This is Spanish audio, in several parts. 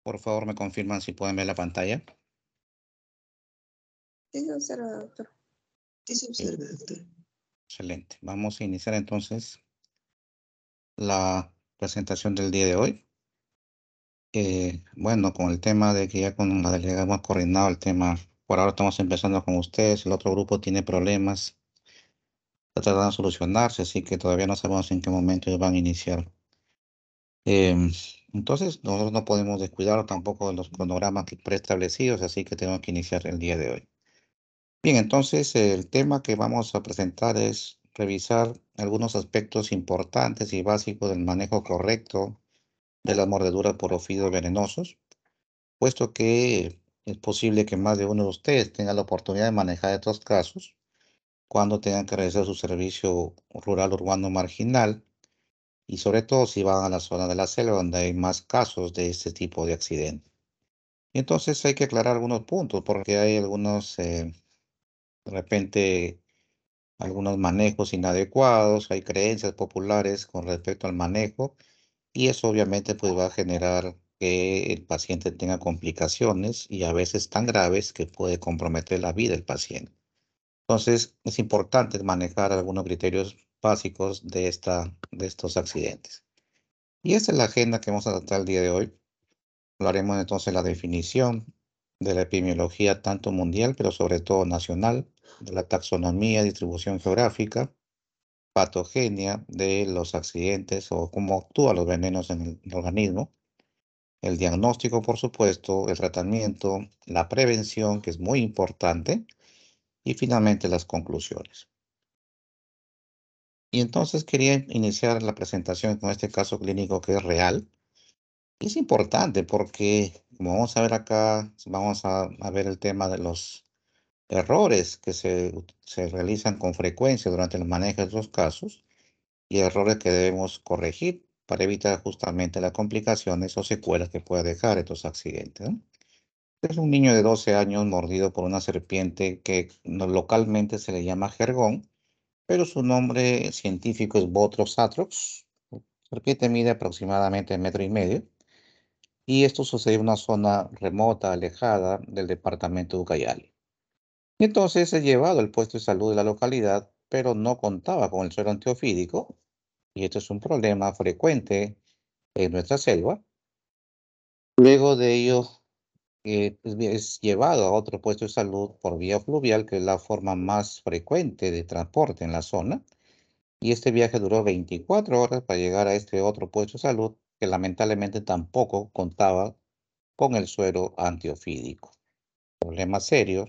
Por favor, me confirman si pueden ver la pantalla. Sí se observa, doctor. Sí se observa, doctor. Excelente. Vamos a iniciar entonces la presentación del día de hoy. Bueno, con el tema de que ya con la delegada hemos coordinado el tema. Por ahora estamos empezando con ustedes. El otro grupo tiene problemas. Está tratando de solucionarse, así que todavía no sabemos en qué momento ellos van a iniciar. Entonces, nosotros no podemos descuidar tampoco de los cronogramas preestablecidos, así que tenemos que iniciar el día de hoy. Bien, entonces el tema que vamos a presentar es revisar algunos aspectos importantes y básicos del manejo correcto de las mordeduras por ofidios venenosos, puesto que es posible que más de uno de ustedes tenga la oportunidad de manejar estos casos cuando tengan que realizar su servicio rural urbano marginal y sobre todo si van a la zona de la selva donde hay más casos de este tipo de accidentes. Y entonces hay que aclarar algunos puntos porque hay algunos, de repente, algunos manejos inadecuados, hay creencias populares con respecto al manejo y eso obviamente pues va a generar que el paciente tenga complicaciones y a veces tan graves que puede comprometer la vida del paciente. Entonces es importante manejar algunos criterios básicos de estos accidentes. Y esta es la agenda que vamos a tratar el día de hoy. Hablaremos entonces de la definición de la epidemiología tanto mundial, pero sobre todo nacional, de la taxonomía, distribución geográfica, patogenia de los accidentes o cómo actúan los venenos en el organismo, el diagnóstico, por supuesto, el tratamiento, la prevención, que es muy importante, y finalmente las conclusiones. Y entonces quería iniciar la presentación con este caso clínico que es real. Y es importante porque, como vamos a ver acá, vamos a ver el tema de los errores que se realizan con frecuencia durante el manejo de estos casos y errores que debemos corregir para evitar justamente las complicaciones o secuelas que pueda dejar estos accidentes, ¿no? Es un niño de 12 años mordido por una serpiente que localmente se le llama jergón, pero su nombre científico es Bothrops atrox. La serpiente mide aproximadamente 1,5 metros y esto sucedió en una zona remota, alejada del departamento de Ucayali. Y entonces es llevado al puesto de salud de la localidad, pero no contaba con el suero antiofídico, y esto es un problema frecuente en nuestra selva. Luego de ello, es llevado a otro puesto de salud por vía fluvial, que es la forma más frecuente de transporte en la zona. Y este viaje duró 24 horas para llegar a este otro puesto de salud, que lamentablemente tampoco contaba con el suero antiofídico. Problema serio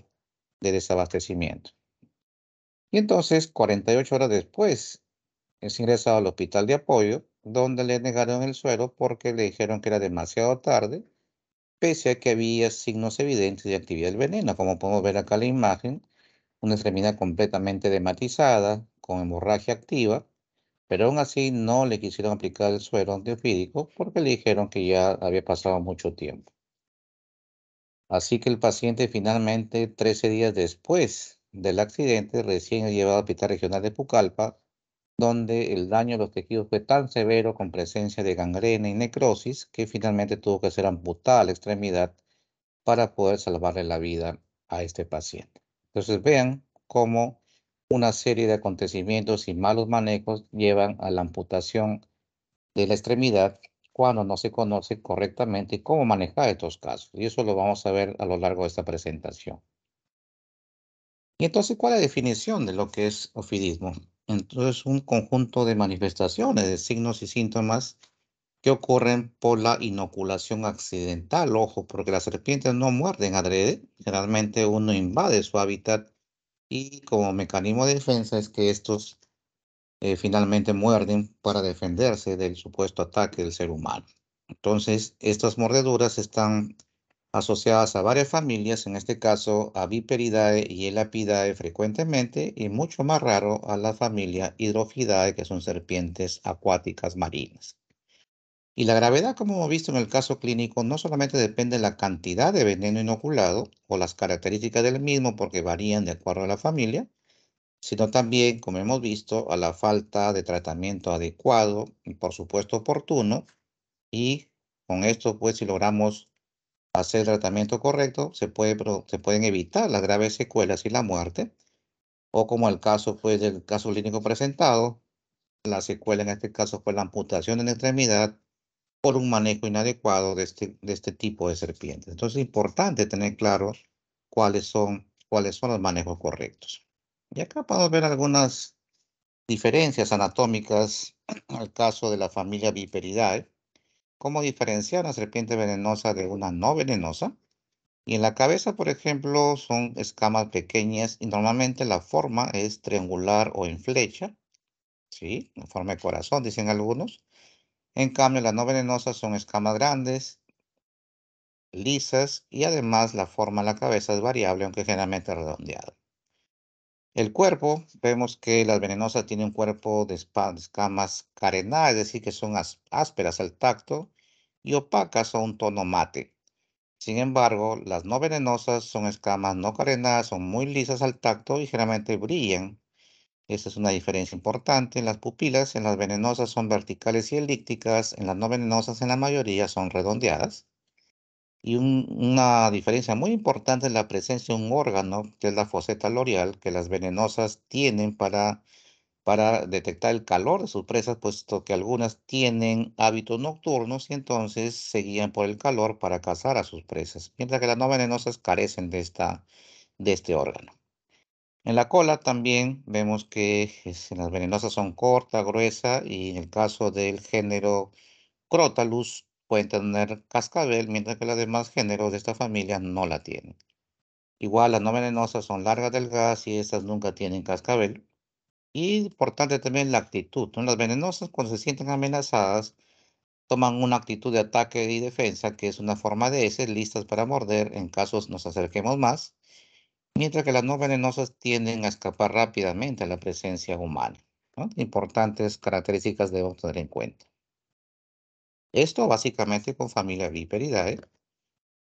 de desabastecimiento. Y entonces, 48 horas después, es ingresado al hospital de apoyo, donde le negaron el suero porque le dijeron que era demasiado tarde, pese a que había signos evidentes de actividad del veneno. Como podemos ver acá en la imagen, una extremidad completamente dematizada, con hemorragia activa, pero aún así no le quisieron aplicar el suero antiofídico porque le dijeron que ya había pasado mucho tiempo. Así que el paciente finalmente, 13 días después del accidente, recién es llevado al Hospital Regional de Pucallpa, donde el daño a los tejidos fue tan severo con presencia de gangrena y necrosis que finalmente tuvo que ser amputada la extremidad para poder salvarle la vida a este paciente. Entonces vean cómo una serie de acontecimientos y malos manejos llevan a la amputación de la extremidad cuando no se conoce correctamente cómo manejar estos casos. Y eso lo vamos a ver a lo largo de esta presentación. Y entonces, ¿cuál es la definición de lo que es ofidismo? Entonces, un conjunto de manifestaciones, de signos y síntomas que ocurren por la inoculación accidental. Ojo, porque las serpientes no muerden adrede. Generalmente uno invade su hábitat y como mecanismo de defensa es que estos finalmente muerden para defenderse del supuesto ataque del ser humano. Entonces, estas mordeduras están asociadas a varias familias, en este caso a Viperidae y Elapidae frecuentemente, y mucho más raro a la familia Hydrophidae, que son serpientes acuáticas marinas. Y la gravedad, como hemos visto en el caso clínico, no solamente depende de la cantidad de veneno inoculado o las características del mismo, porque varían de acuerdo a la familia, sino también, como hemos visto, a la falta de tratamiento adecuado y, por supuesto, oportuno. Y con esto, pues, si logramos hacer el tratamiento correcto, se pueden evitar las graves secuelas y la muerte, o como el caso pues, del caso clínico presentado, la secuela en este caso fue la amputación de la extremidad por un manejo inadecuado de este tipo de serpientes. Entonces es importante tener claro cuáles son los manejos correctos. Y acá podemos ver algunas diferencias anatómicas al caso de la familia Viperidae. Cómo diferenciar una serpiente venenosa de una no venenosa. Y en la cabeza, por ejemplo, son escamas pequeñas y normalmente la forma es triangular o en flecha, ¿sí? En forma de corazón, dicen algunos. En cambio, las no venenosas son escamas grandes, lisas y además la forma de la cabeza es variable, aunque generalmente redondeada. El cuerpo, vemos que las venenosas tienen un cuerpo de escamas carenadas, es decir, que son ásperas al tacto y opacas a un tono mate. Sin embargo, las no venenosas son escamas no carenadas, son muy lisas al tacto y generalmente brillan. Esa es una diferencia importante. En las pupilas, en las venenosas son verticales y elípticas, en las no venenosas en la mayoría son redondeadas. Y una diferencia muy importante es la presencia de un órgano, que es la foseta loreal, que las venenosas tienen para detectar el calor de sus presas, puesto que algunas tienen hábitos nocturnos y entonces se guían por el calor para cazar a sus presas, mientras que las no venenosas carecen de este órgano. En la cola también vemos que las venenosas son corta, gruesa y en el caso del género Crotalus pueden tener cascabel, mientras que los demás géneros de esta familia no la tienen. Igual las no venenosas son largas, delgadas y estas nunca tienen cascabel. Y importante también la actitud, ¿no? Las venenosas cuando se sienten amenazadas toman una actitud de ataque y defensa, que es una forma de S, listas para morder en casos nos acerquemos más, mientras que las no venenosas tienden a escapar rápidamente a la presencia humana, ¿no? Importantes características debemos tener en cuenta. Esto básicamente con familia Viperidae,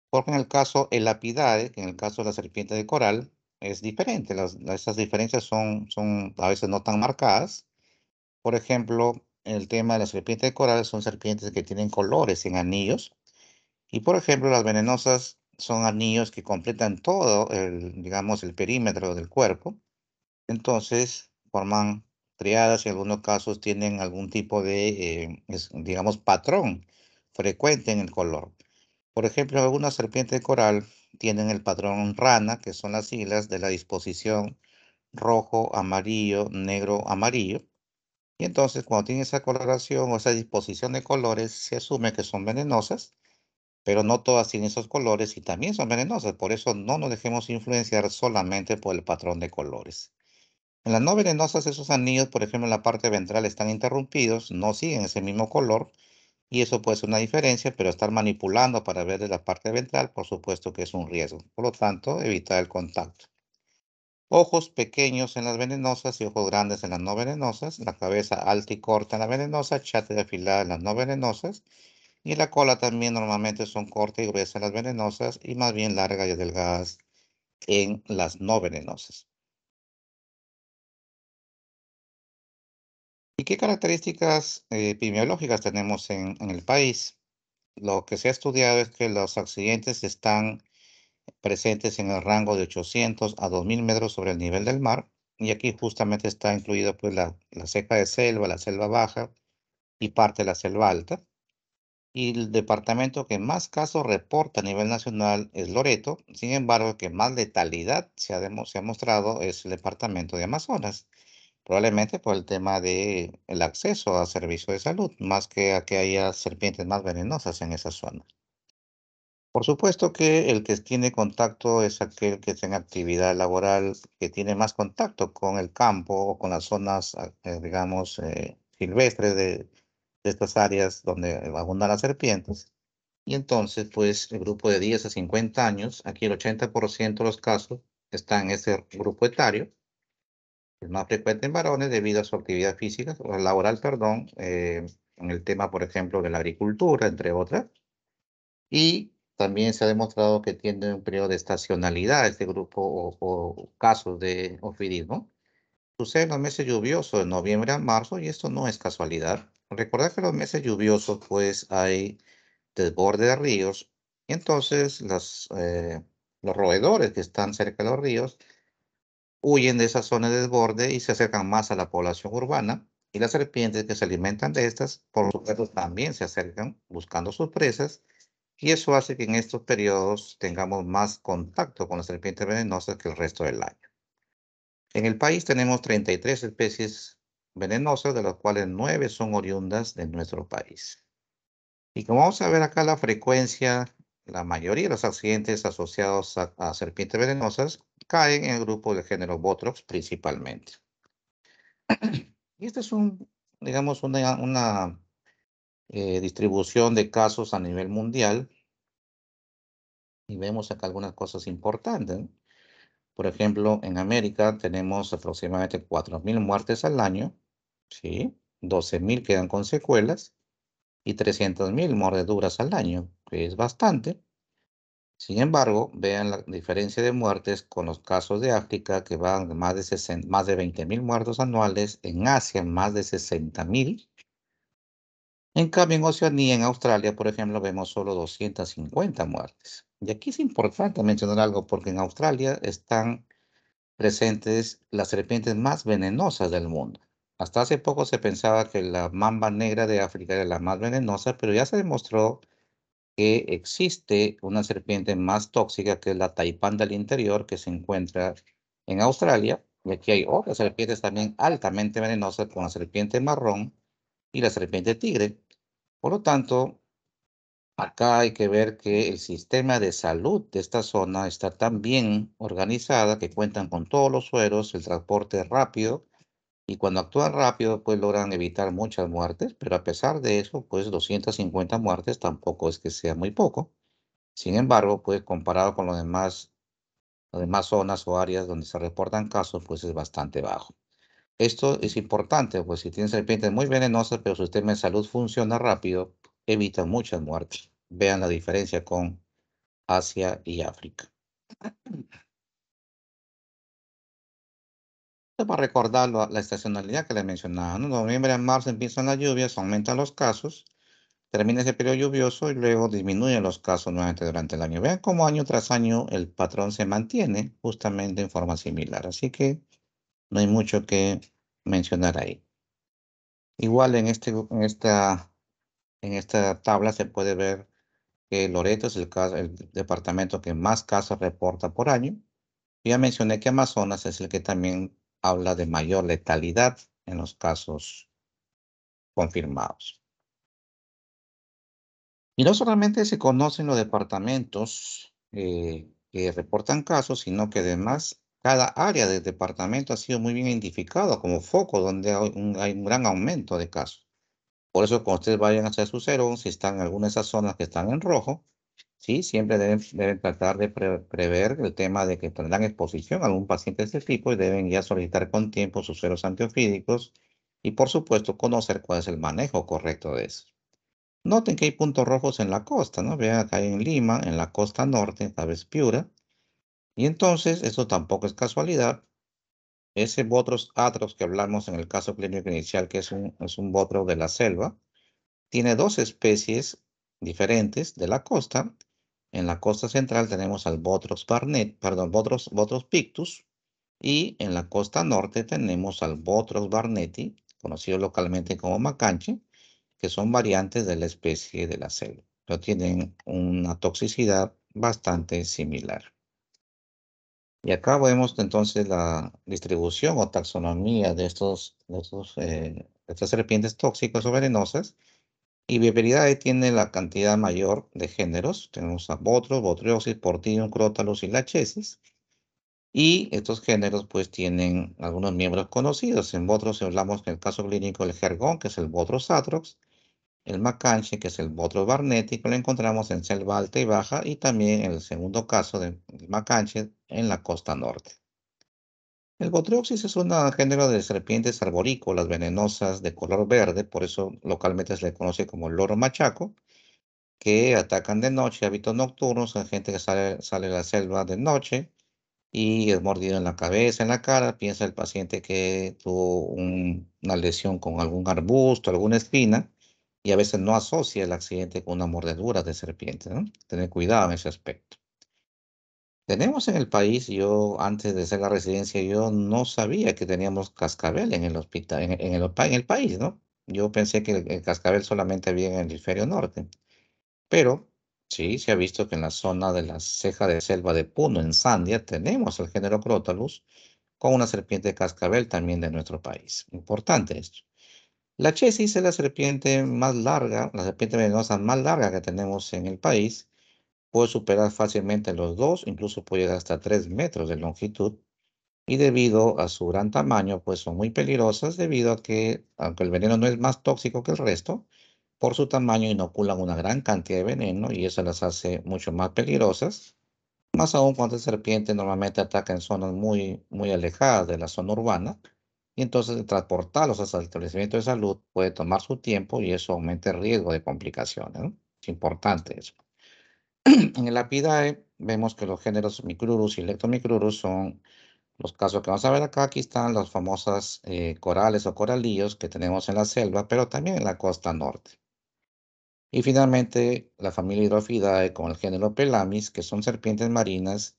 porque en el caso Elapidae, que en el caso de la serpiente de coral, es diferente. Estas diferencias son a veces no tan marcadas. Por ejemplo, el tema de la serpiente de coral son serpientes que tienen colores en anillos. Y por ejemplo, las venenosas son anillos que completan todo digamos, el perímetro del cuerpo. Entonces, forman triadas y en algunos casos tienen algún tipo de, digamos, patrón frecuente en el color. Por ejemplo, algunas serpientes de coral tienen el patrón rana, que son las siglas de la disposición rojo, amarillo, negro, amarillo. Y entonces, cuando tienen esa coloración o esa disposición de colores, se asume que son venenosas, pero no todas tienen esos colores y también son venenosas. Por eso no nos dejemos influenciar solamente por el patrón de colores. En las no venenosas, esos anillos, por ejemplo, en la parte ventral están interrumpidos, no siguen ese mismo color, y eso puede ser una diferencia, pero estar manipulando para ver de la parte ventral, por supuesto que es un riesgo. Por lo tanto, evitar el contacto. Ojos pequeños en las venenosas y ojos grandes en las no venenosas. La cabeza alta y corta en la venenosa, chata y afilada en las no venenosas. Y la cola también normalmente son corta y gruesa en las venenosas y más bien largas y delgadas en las no venenosas. ¿Y qué características epidemiológicas tenemos en el país? Lo que se ha estudiado es que los accidentes están presentes en el rango de 800 a 2000 metros sobre el nivel del mar. Y aquí justamente está incluida pues la ceja de selva, la selva baja y parte de la selva alta. Y el departamento que más casos reporta a nivel nacional es Loreto. Sin embargo, el que más letalidad se ha mostrado es el departamento de Amazonas. Probablemente por el tema de el acceso a servicios de salud, más que a que haya serpientes más venenosas en esa zona. Por supuesto que el que tiene contacto es aquel que tiene actividad laboral, que tiene más contacto con el campo o con las zonas, digamos, silvestres de estas áreas donde abundan las serpientes. Y entonces, pues, el grupo de 10 a 50 años, aquí el 80% de los casos están en ese grupo etario. Es más frecuente en varones debido a su actividad física, o laboral, perdón, en el tema, por ejemplo, de la agricultura, entre otras. Y también se ha demostrado que tiene un periodo de estacionalidad este grupo o casos de ofidismo. Sucede en los meses lluviosos de noviembre a marzo y esto no es casualidad. Recordad que en los meses lluviosos pues hay desborde de ríos Y entonces los roedores que están cerca de los ríos huyen de esa zona de desborde y se acercan más a la población urbana. Y las serpientes que se alimentan de estas, por supuesto, también se acercan buscando sus presas. Y eso hace que en estos periodos tengamos más contacto con las serpientes venenosas que el resto del año. En el país tenemos 33 especies venenosas, de las cuales 9 son oriundas de nuestro país. Y como vamos a ver acá la frecuencia, la mayoría de los accidentes asociados a serpientes venenosas caen en el grupo del género Botrops principalmente. Y este es digamos, una distribución de casos a nivel mundial. Y vemos acá algunas cosas importantes, ¿no? Por ejemplo, en América tenemos aproximadamente 4.000 muertes al año, ¿sí? 12.000 quedan con secuelas y 300.000 mordeduras al año, que es bastante. Sin embargo, vean la diferencia de muertes con los casos de África, que van de más de 20.000 muertos anuales, en Asia más de 60.000. En cambio, en Oceanía, en Australia, por ejemplo, vemos solo 250 muertes. Y aquí es importante mencionar algo, porque en Australia están presentes las serpientes más venenosas del mundo. Hasta hace poco se pensaba que la mamba negra de África era la más venenosa, pero ya se demostró que existe una serpiente más tóxica, que es la taipán del interior, que se encuentra en Australia. Y aquí hay otras serpientes también altamente venenosas, como la serpiente marrón y la serpiente tigre. Por lo tanto, acá hay que ver que el sistema de salud de esta zona está tan bien organizada que cuentan con todos los sueros, el transporte rápido, y cuando actúan rápido, pues logran evitar muchas muertes, pero a pesar de eso, pues 250 muertes tampoco es que sea muy poco. Sin embargo, pues comparado con las demás zonas o áreas donde se reportan casos, pues es bastante bajo. Esto es importante, pues si tienen serpientes muy venenosas, pero su sistema de salud funciona rápido, evita muchas muertes. Vean la diferencia con Asia y África. Para recordar la estacionalidad que les mencionaba, ¿no? Noviembre a marzo empiezan las lluvias, aumentan los casos, termina ese periodo lluvioso y luego disminuyen los casos nuevamente durante el año. Vean cómo año tras año el patrón se mantiene justamente en forma similar. Así que no hay mucho que mencionar ahí. Igual en esta tabla se puede ver que Loreto es el departamento que más casos reporta por año. Ya mencioné que Amazonas es el que también habla de mayor letalidad en los casos confirmados. Y no solamente se conocen los departamentos que reportan casos, sino que además cada área del departamento ha sido muy bien identificado como foco donde hay un gran aumento de casos. Por eso, cuando ustedes vayan a hacer su cero, si están en alguna de esas zonas que están en rojo, sí, siempre deben tratar de prever el tema de que tendrán exposición a algún paciente de este tipo y deben ya solicitar con tiempo sus ceros antiofídicos y, por supuesto, conocer cuál es el manejo correcto de eso. Noten que hay puntos rojos en la costa, ¿no? Vean acá en Lima, en la costa norte, tal vez Piura. Y entonces, eso tampoco es casualidad. Ese Botros atrox que hablamos en el caso clínico inicial, que es un botro de la selva, tiene dos especies diferentes de la costa. En la costa central tenemos al Botros pictus, y en la costa norte tenemos al Botros barnetti, conocido localmente como macanche, que son variantes de la especie de la selva, pero tienen una toxicidad bastante similar. Y acá vemos entonces la distribución o taxonomía de estas serpientes tóxicas o venenosas. Y Viperidae tiene la cantidad mayor de géneros. Tenemos a Botros, Botryosis, Portidium, Crotalus y Lachesis. Y estos géneros pues tienen algunos miembros conocidos. En Botros hablamos en el caso clínico del Jergón, que es el Botros atrox, el Macanche, que es el Botros barnetti, que lo encontramos en selva alta y baja, y también en el segundo caso del Macanche en la costa norte. El Botryosis es un género de serpientes arborícolas venenosas de color verde, por eso localmente se le conoce como loro machaco, que atacan de noche, hábitos nocturnos, son gente que sale a la selva de noche y es mordido en la cabeza, en la cara. Piensa el paciente que tuvo una lesión con algún arbusto, alguna espina, y a veces no asocia el accidente con una mordedura de serpiente, ¿no? Tener cuidado en ese aspecto. Tenemos en el país, yo antes de hacer la residencia, yo no sabía que teníamos cascabel en el hospital, en el país, ¿no? Yo pensé que el cascabel solamente había en el hemisferio norte, pero sí se ha visto que en la zona de la ceja de selva de Puno, en Sandia, tenemos el género Crotalus con una serpiente cascabel también de nuestro país. Importante esto. La chesis es la serpiente más larga, la serpiente venenosa más larga que tenemos en el país. Puede superar fácilmente los 2, incluso puede llegar hasta 3 metros de longitud. Y debido a su gran tamaño, pues son muy peligrosas debido a que, aunque el veneno no es más tóxico que el resto, por su tamaño inoculan una gran cantidad de veneno y eso las hace mucho más peligrosas. Más aún cuando esta serpiente normalmente ataca en zonas muy alejadas de la zona urbana. Y entonces transportarlos hasta el establecimiento de salud puede tomar su tiempo y eso aumenta el riesgo de complicaciones, ¿no? Es importante eso. En el Apidae vemos que los géneros Micrurus y Leptomicrurus son los casos que vamos a ver acá. Aquí están las famosas corales o coralillos que tenemos en la selva, pero también en la costa norte. Y finalmente, la familia Hydrophidae con el género Pelamis, que son serpientes marinas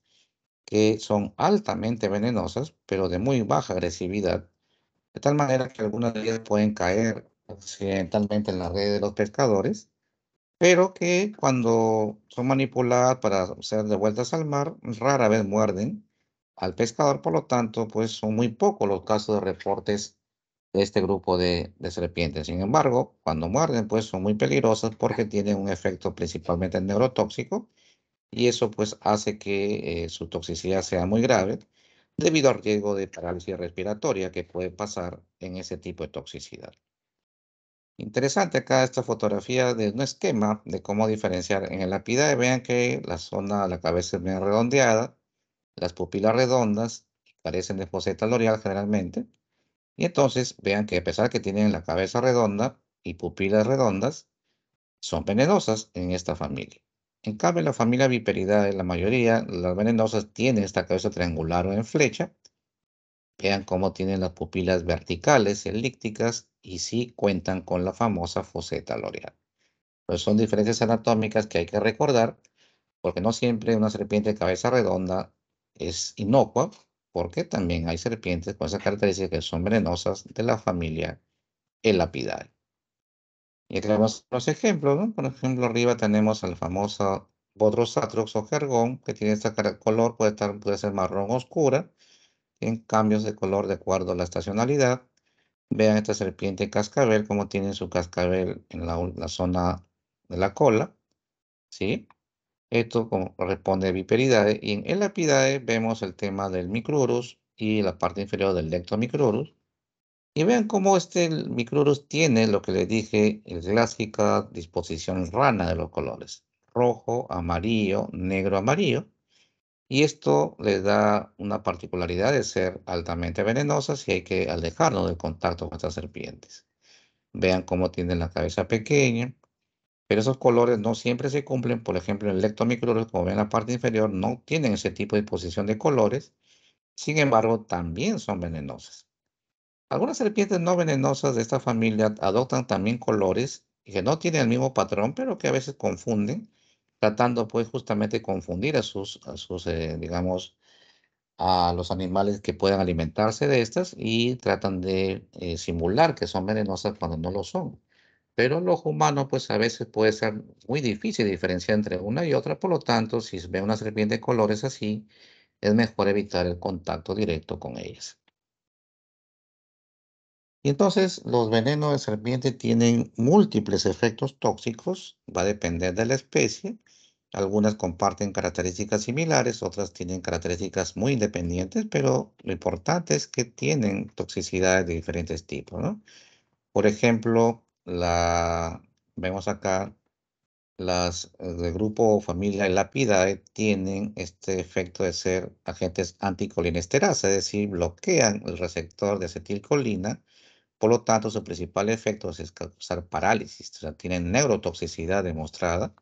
que son altamente venenosas, pero de muy baja agresividad, de tal manera que algunas de ellas pueden caer accidentalmente en la red de los pescadores, pero que cuando son manipuladas para ser devueltas al mar, rara vez muerden al pescador. Por lo tanto, pues son muy pocos los casos de reportes de este grupo de serpientes. Sin embargo, cuando muerden, pues son muy peligrosas porque tienen un efecto principalmente neurotóxico y eso pues hace que su toxicidad sea muy grave debido al riesgo de parálisis respiratoria que puede pasar en ese tipo de toxicidad. Interesante acá esta fotografía de un esquema de cómo diferenciar en el lapidae. Vean que la zona, la cabeza es bien redondeada, las pupilas redondas, carecen de foseta loreal generalmente. Y entonces vean que a pesar de que tienen la cabeza redonda y pupilas redondas, son venenosas en esta familia. En cambio, en la familia Viperidae, la mayoría, las venenosas tienen esta cabeza triangular o en flecha. Vean cómo tienen las pupilas verticales, elípticas, y sí cuentan con la famosa foseta loreal. Pues son diferencias anatómicas que hay que recordar, porque no siempre una serpiente de cabeza redonda es inocua, porque también hay serpientes con esas características que son venenosas de la familia Elapidae. Y aquí tenemos los ejemplos, ¿no? Por ejemplo, arriba tenemos al famoso Bodrosatrox o jergón, que tiene este color, puede ser marrón oscura, en cambios de color de acuerdo a la estacionalidad. Vean esta serpiente cascabel, como tiene su cascabel en la zona de la cola, ¿sí? Esto corresponde a Viperidae. Y en Elapidae vemos el tema del Micrurus y la parte inferior del Lectomicrurus. Y vean cómo este Micrurus tiene lo que les dije, la clásica disposición rana de los colores. Rojo, amarillo, negro, amarillo. Y esto les da una particularidad de ser altamente venenosas y hay que alejarnos del contacto con estas serpientes. Vean cómo tienen la cabeza pequeña, pero esos colores no siempre se cumplen. Por ejemplo, el Lectomicrurus, como ven en la parte inferior, no tienen ese tipo de disposición de colores. Sin embargo, también son venenosas. Algunas serpientes no venenosas de esta familia adoptan también colores que no tienen el mismo patrón, pero que a veces confunden, tratando pues justamente de confundir digamos, a los animales que puedan alimentarse de estas y tratan de simular que son venenosas cuando no lo son. Pero los humanos, pues a veces puede ser muy difícil diferenciar entre una y otra, por lo tanto, si se ve una serpiente de colores así, es mejor evitar el contacto directo con ellas. Y entonces, los venenos de serpiente tienen múltiples efectos tóxicos, va a depender de la especie. Algunas comparten características similares, otras tienen características muy independientes, pero lo importante es que tienen toxicidades de diferentes tipos, ¿no? Por ejemplo, vemos acá del grupo o familia Lapidae tienen este efecto de ser agentes anticolinesterasa, es decir, bloquean el receptor de acetilcolina. Por lo tanto, su principal efecto es causar parálisis, o sea, tienen neurotoxicidad demostrada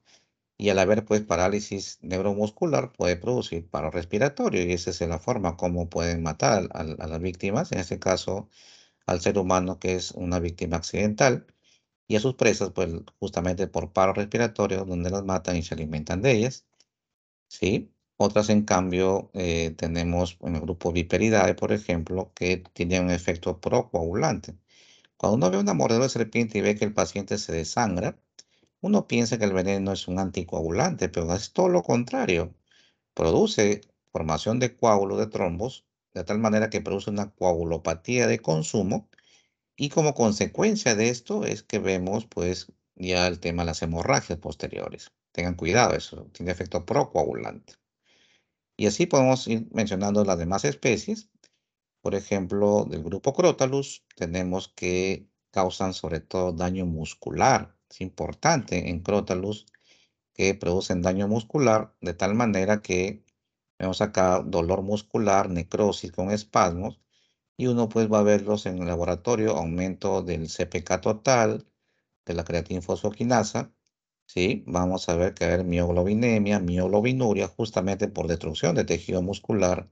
y al haber pues parálisis neuromuscular puede producir paro respiratorio y esa es la forma como pueden matar a las víctimas, en este caso al ser humano que es una víctima accidental. y a sus presas, pues justamente por paro respiratorio, donde las matan y se alimentan de ellas, ¿sí? Otras, en cambio, tenemos en el grupo Viperidae, por ejemplo, que tiene un efecto procoagulante. Cuando uno ve una mordedura de serpiente y ve que el paciente se desangra, uno piensa que el veneno es un anticoagulante, pero es todo lo contrario. Produce formación de coágulos de trombos, de tal manera que produce una coagulopatía de consumo, y como consecuencia de esto es que vemos pues ya el tema de las hemorragias posteriores. Tengan cuidado, eso tiene efecto procoagulante. Y así podemos ir mencionando las demás especies. Por ejemplo, del grupo Crotalus, tenemos que causan sobre todo daño muscular. Es importante en Crotalus que producen daño muscular de tal manera que vemos acá dolor muscular, necrosis con espasmos, y uno pues va a verlos en el laboratorio, aumento del CPK total, de la creatinfosfoquinasa, ¿sí? Vamos a ver que hay mioglobinemia, mioglobinuria, justamente por destrucción de tejido muscular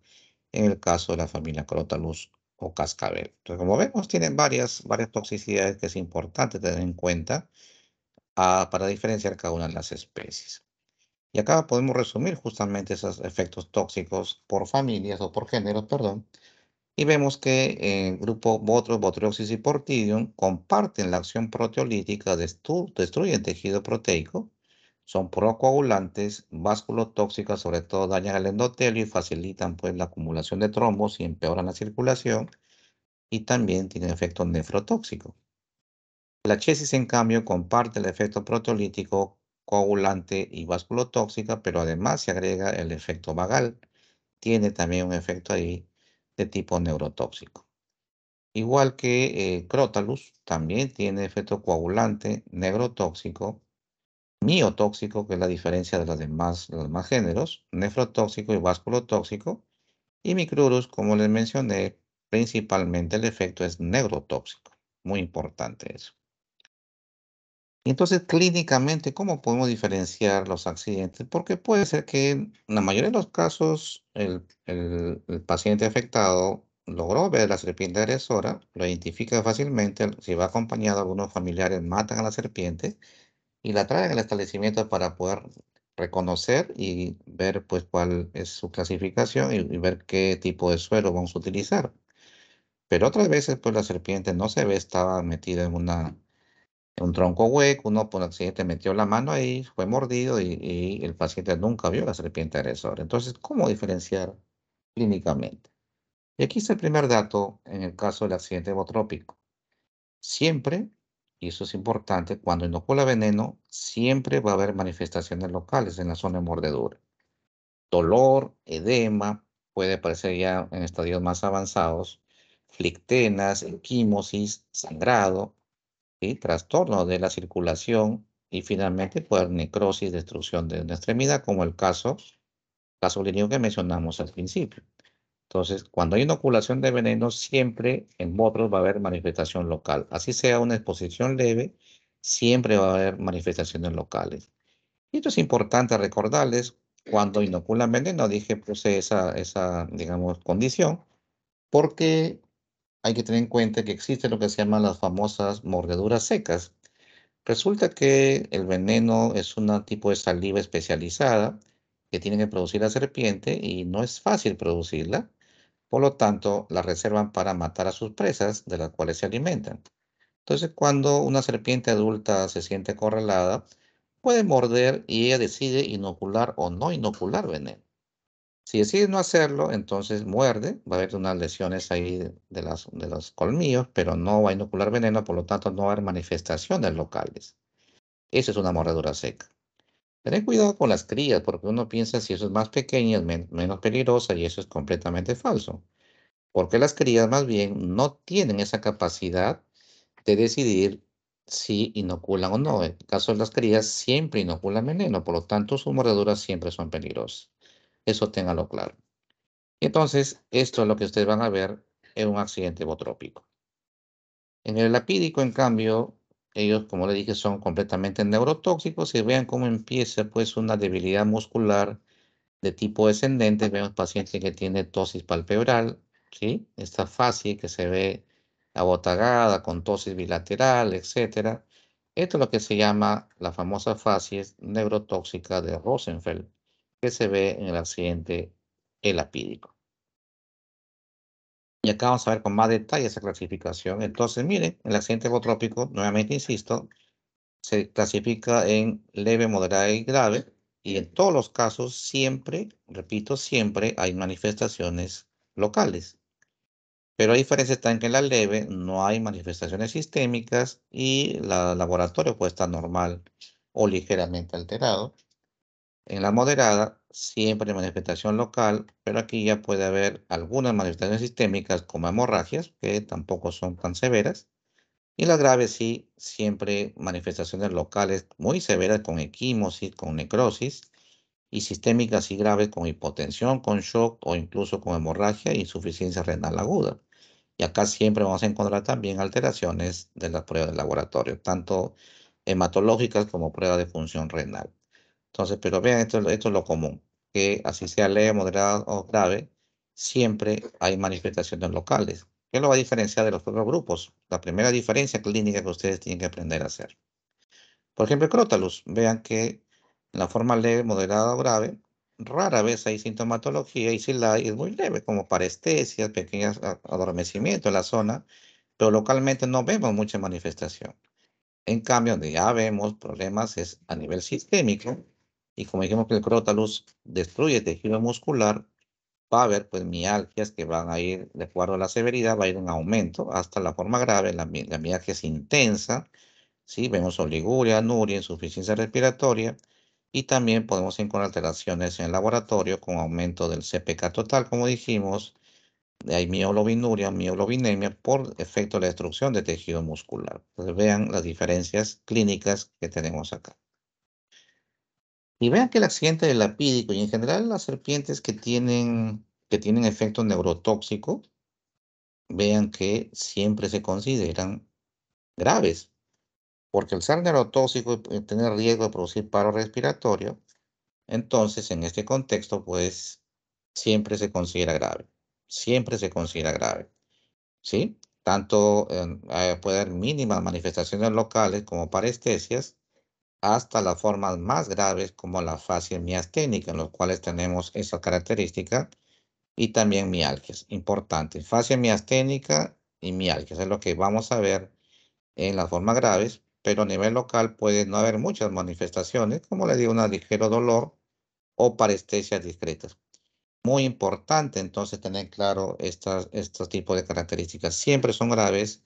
en el caso de la familia Crotalus o cascabel. Entonces, como vemos, tienen varias toxicidades que es importante tener en cuenta para diferenciar cada una de las especies. Y acá podemos resumir justamente esos efectos tóxicos por familias o por géneros, perdón. Y vemos que el grupo Botrytis, Botrioxis y Portidium comparten la acción proteolítica, destruyen tejido proteico, son procoagulantes, vasculotóxicas, sobre todo dañan el endotelio y facilitan pues la acumulación de trombos y empeoran la circulación, y también tienen efecto nefrotóxico. La chesis, en cambio, comparte el efecto proteolítico, coagulante y vasculotóxica, pero además se agrega el efecto vagal. Tiene también un efecto ahí de tipo neurotóxico. Igual que Crotalus, también tiene efecto coagulante, neurotóxico, miotóxico, que es la diferencia de los demás géneros, nefrotóxico y vasculotóxico. Y Micrurus, como les mencioné, principalmente el efecto es neurotóxico. Muy importante eso. Y entonces, clínicamente, ¿cómo podemos diferenciar los accidentes? Porque puede ser que en la mayoría de los casos el paciente afectado logró ver a la serpiente agresora, lo identifica fácilmente, si va acompañado, algunos familiares matan a la serpiente y la traen al establecimiento para poder reconocer y ver pues cuál es su clasificación y ver qué tipo de suero vamos a utilizar. Pero otras veces pues la serpiente no se ve, estaba metida en un tronco hueco, uno por accidente metió la mano ahí, fue mordido y el paciente nunca vio la serpiente agresora. Entonces, ¿cómo diferenciar clínicamente? Y aquí está el primer dato en el caso del accidente botrópico. Siempre, y eso es importante, cuando inocula veneno, siempre va a haber manifestaciones locales en la zona de mordedura. Dolor, edema, puede aparecer ya en estadios más avanzados, flictenas, equimosis, sangrado, ¿sí? Trastorno de la circulación y finalmente puede haber necrosis, destrucción de una extremidad, como el caso clínico que mencionamos al principio. Entonces, cuando hay inoculación de veneno, siempre en otros va a haber manifestación local. Así sea una exposición leve, siempre va a haber manifestaciones locales. Y esto es importante recordarles, cuando inoculan veneno, dije, puse esa, digamos, condición, porque hay que tener en cuenta que existe lo que se llama las famosas mordeduras secas. Resulta que el veneno es un tipo de saliva especializada que tiene que producir la serpiente y no es fácil producirla. Por lo tanto, la reservan para matar a sus presas, de las cuales se alimentan. Entonces, cuando una serpiente adulta se siente acorralada, puede morder y ella decide inocular o no inocular veneno. Si decide no hacerlo, entonces muerde, va a haber unas lesiones ahí de los colmillos, pero no va a inocular veneno, por lo tanto no va a haber manifestaciones locales. Esa es una mordedura seca. Tener cuidado con las crías, porque uno piensa si eso es más pequeña, es menos peligrosa, y eso es completamente falso. Porque las crías más bien no tienen esa capacidad de decidir si inoculan o no. En el caso de las crías, siempre inoculan veneno, por lo tanto sus mordeduras siempre son peligrosas. Eso ténganlo claro. Entonces, esto es lo que ustedes van a ver en un accidente botrópico. En el lapídico, en cambio, ellos, como le dije, son completamente neurotóxicos, y vean cómo empieza pues una debilidad muscular de tipo descendente. Vemos paciente que tiene tosis palpebral, ¿sí? Esta fascie que se ve abotagada con tosis bilateral, etcétera. Esto es lo que se llama la famosa facies neurotóxica de Rosenfeld, que se ve en el accidente elapídico. Y acá vamos a ver con más detalle esa clasificación. Entonces, miren, el accidente evotrópico, nuevamente insisto, se clasifica en leve, moderada y grave. Y en todos los casos, siempre, repito, siempre hay manifestaciones locales. Pero la diferencia está en que en la leve no hay manifestaciones sistémicas y el laboratorio puede estar normal o ligeramente alterado. En la moderada siempre hay manifestación local, pero aquí ya puede haber algunas manifestaciones sistémicas como hemorragias, que tampoco son tan severas. Y la grave sí, siempre manifestaciones locales muy severas con equimosis, con necrosis, y sistémicas y graves con hipotensión, con shock o incluso con hemorragia e insuficiencia renal aguda. Y acá siempre vamos a encontrar también alteraciones de las pruebas de laboratorio, tanto hematológicas como pruebas de función renal. Entonces, pero vean, esto es lo común, que así sea leve, moderada o grave, siempre hay manifestaciones locales. ¿Qué lo va a diferenciar de los otros grupos? La primera diferencia clínica que ustedes tienen que aprender a hacer. Por ejemplo, el crótalus. Vean que en la forma leve, moderada o grave, rara vez hay sintomatología y si la hay es muy leve, como parestesias, pequeños adormecimientos en la zona, pero localmente no vemos mucha manifestación. En cambio, donde ya vemos problemas es a nivel sistémico y como dijimos que el crótalus destruye tejido muscular, va a haber pues mialgias que van a ir, de acuerdo a la severidad, va a ir en aumento hasta la forma grave, la mialgia es intensa. Sí, vemos oliguria, anuria, insuficiencia respiratoria y también podemos encontrar alteraciones en el laboratorio con aumento del CPK total, como dijimos, hay mioglobinuria, mioglobinemia por efecto de la destrucción de tejido muscular. Entonces vean las diferencias clínicas que tenemos acá. Y vean que el accidente del lapídico y en general las serpientes que tienen efecto neurotóxico, vean que siempre se consideran graves. Porque el ser neurotóxico y tener riesgo de producir paro respiratorio, entonces en este contexto, pues siempre se considera grave. Siempre se considera grave. ¿Sí? Tanto puede haber mínimas manifestaciones locales como parestesias, hasta las formas más graves como la fascia miasténica, en los cuales tenemos esa característica, y también mialgias. Importante. Fascia miasténica y mialgias es lo que vamos a ver en las formas graves, pero a nivel local puede no haber muchas manifestaciones, como le digo, un ligero dolor o parestesias discretas. Muy importante entonces tener claro estos tipos de características. Siempre son graves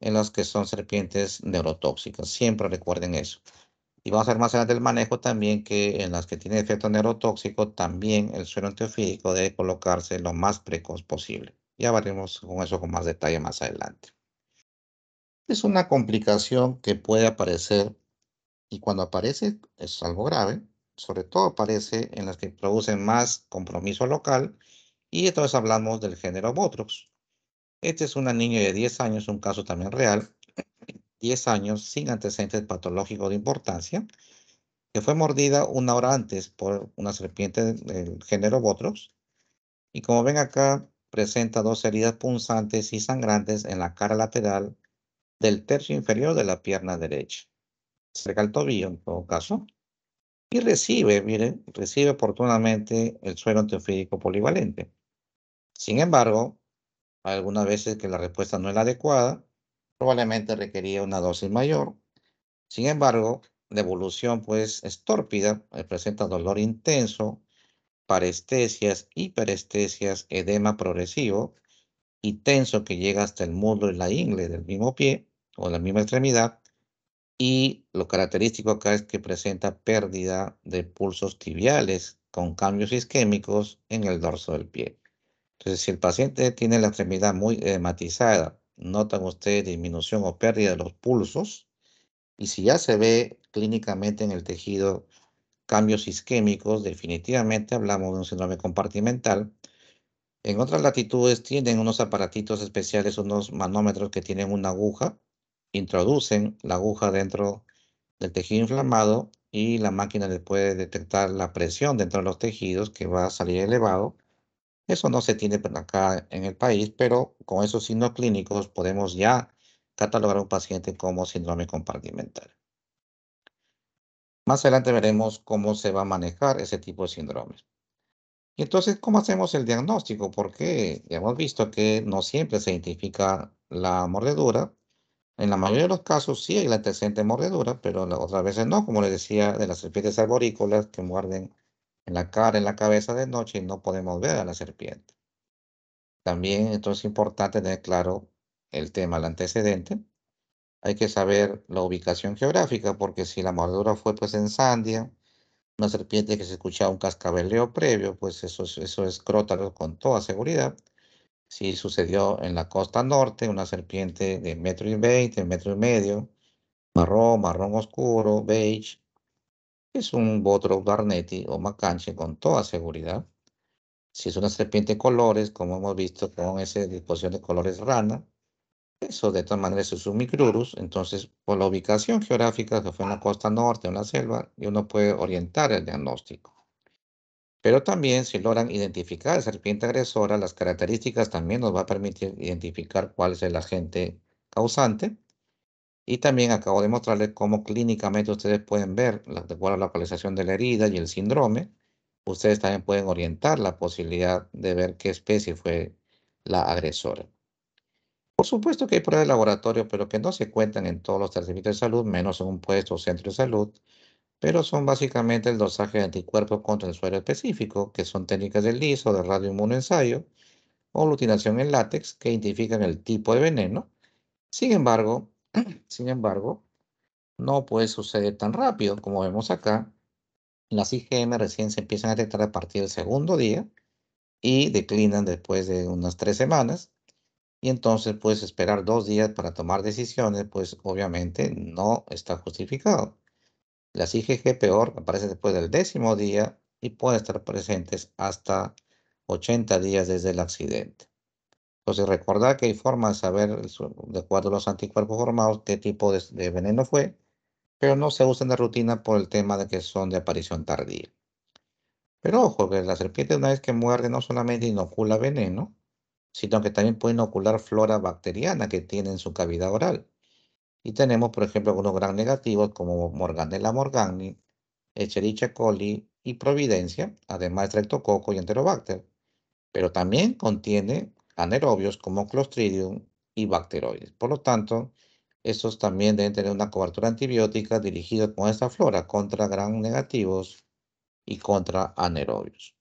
en las que son serpientes neurotóxicas. Siempre recuerden eso. Y vamos a ver más adelante el manejo también que en las que tienen efecto neurotóxico, también el suero antiofídico debe colocarse lo más precoz posible. Ya veremos con eso con más detalle más adelante. Es una complicación que puede aparecer y cuando aparece es algo grave, sobre todo aparece en las que producen más compromiso local y entonces hablamos del género Botrox. Este es una niña de 10 años, un caso también real, 10 años sin antecedentes patológicos de importancia, que fue mordida una hora antes por una serpiente del género Botrox y como ven acá presenta dos heridas punzantes y sangrantes en la cara lateral del tercio inferior de la pierna derecha, cerca al tobillo en todo caso. Y recibe, miren, recibe oportunamente el suero antiofídico polivalente. Sin embargo, hay algunas veces que la respuesta no es la adecuada, probablemente requería una dosis mayor. Sin embargo, la evolución pues es tórpida, presenta dolor intenso, parestesias, hiperestesias, edema progresivo y tenso que llega hasta el muslo y la ingle del mismo pie o de la misma extremidad. Y lo característico acá es que presenta pérdida de pulsos tibiales con cambios isquémicos en el dorso del pie. Entonces, si el paciente tiene la extremidad muy edematizada, notan ustedes disminución o pérdida de los pulsos, y si ya se ve clínicamente en el tejido cambios isquémicos, definitivamente hablamos de un síndrome compartimental. En otras latitudes tienen unos aparatitos especiales, unos manómetros que tienen una aguja, introducen la aguja dentro del tejido inflamado y la máquina le puede detectar la presión dentro de los tejidos que va a salir elevado. Eso no se tiene acá en el país, pero con esos signos clínicos podemos ya catalogar a un paciente como síndrome compartimental. Más adelante veremos cómo se va a manejar ese tipo de síndromes. Y entonces, ¿cómo hacemos el diagnóstico? Porque ya hemos visto que no siempre se identifica la mordedura. En la mayoría de los casos sí hay la antecedente de mordedura, pero otras veces no, como les decía, de las serpientes arborícolas que muerden en la cara, en la cabeza de noche y no podemos ver a la serpiente. También entonces es importante tener claro el tema del antecedente. Hay que saber la ubicación geográfica, porque si la mordedura fue pues en Sandia, una serpiente que se escuchaba un cascabeleo previo, pues eso es crótalo con toda seguridad. Si sucedió en la costa norte, una serpiente de 1,20 m, 1,5 m, marrón oscuro, beige, es un Bothrops barnetti o macanche con toda seguridad. Si es una serpiente de colores, como hemos visto con esa disposición de colores rana, eso de todas maneras es un micrurus. Entonces, por la ubicación geográfica que fue en la costa norte o en la selva, uno puede orientar el diagnóstico. Pero también si logran identificar a la serpiente agresora, las características también nos va a permitir identificar cuál es el agente causante. Y también acabo de mostrarles cómo clínicamente ustedes pueden ver, de acuerdo a la localización de la herida y el síndrome, ustedes también pueden orientar la posibilidad de ver qué especie fue la agresora. Por supuesto que hay pruebas de laboratorio, pero que no se cuentan en todos los establecimientos de salud, menos en un puesto o centro de salud, pero son básicamente el dosaje de anticuerpos contra el suero específico, que son técnicas del liso, de radioinmunoensayo o glutinación en látex, que identifican el tipo de veneno. Sin embargo, sin embargo, no puede suceder tan rápido como vemos acá. Las IgM recién se empiezan a detectar a partir del segundo día y declinan después de unas 3 semanas. Y entonces puedes esperar 2 días para tomar decisiones, pues obviamente no está justificado. Las IgG peor aparecen después del 10.º día y pueden estar presentes hasta 80 días desde el accidente. Entonces recordar que hay formas de saber, de acuerdo a los anticuerpos formados, qué tipo de veneno fue, pero no se usan de rutina por el tema de que son de aparición tardía. Pero ojo, que la serpiente una vez que muerde no solamente inocula veneno, sino que también puede inocular flora bacteriana que tiene en su cavidad oral. Y tenemos, por ejemplo, algunos gran negativos como Morganella morgani, Escherichia coli y Providencia, además de Streptococcus y Enterobacter. Pero también contiene anaerobios como Clostridium y bacteroides. Por lo tanto, estos también deben tener una cobertura antibiótica dirigida con esta flora contra gram negativos y contra anaerobios.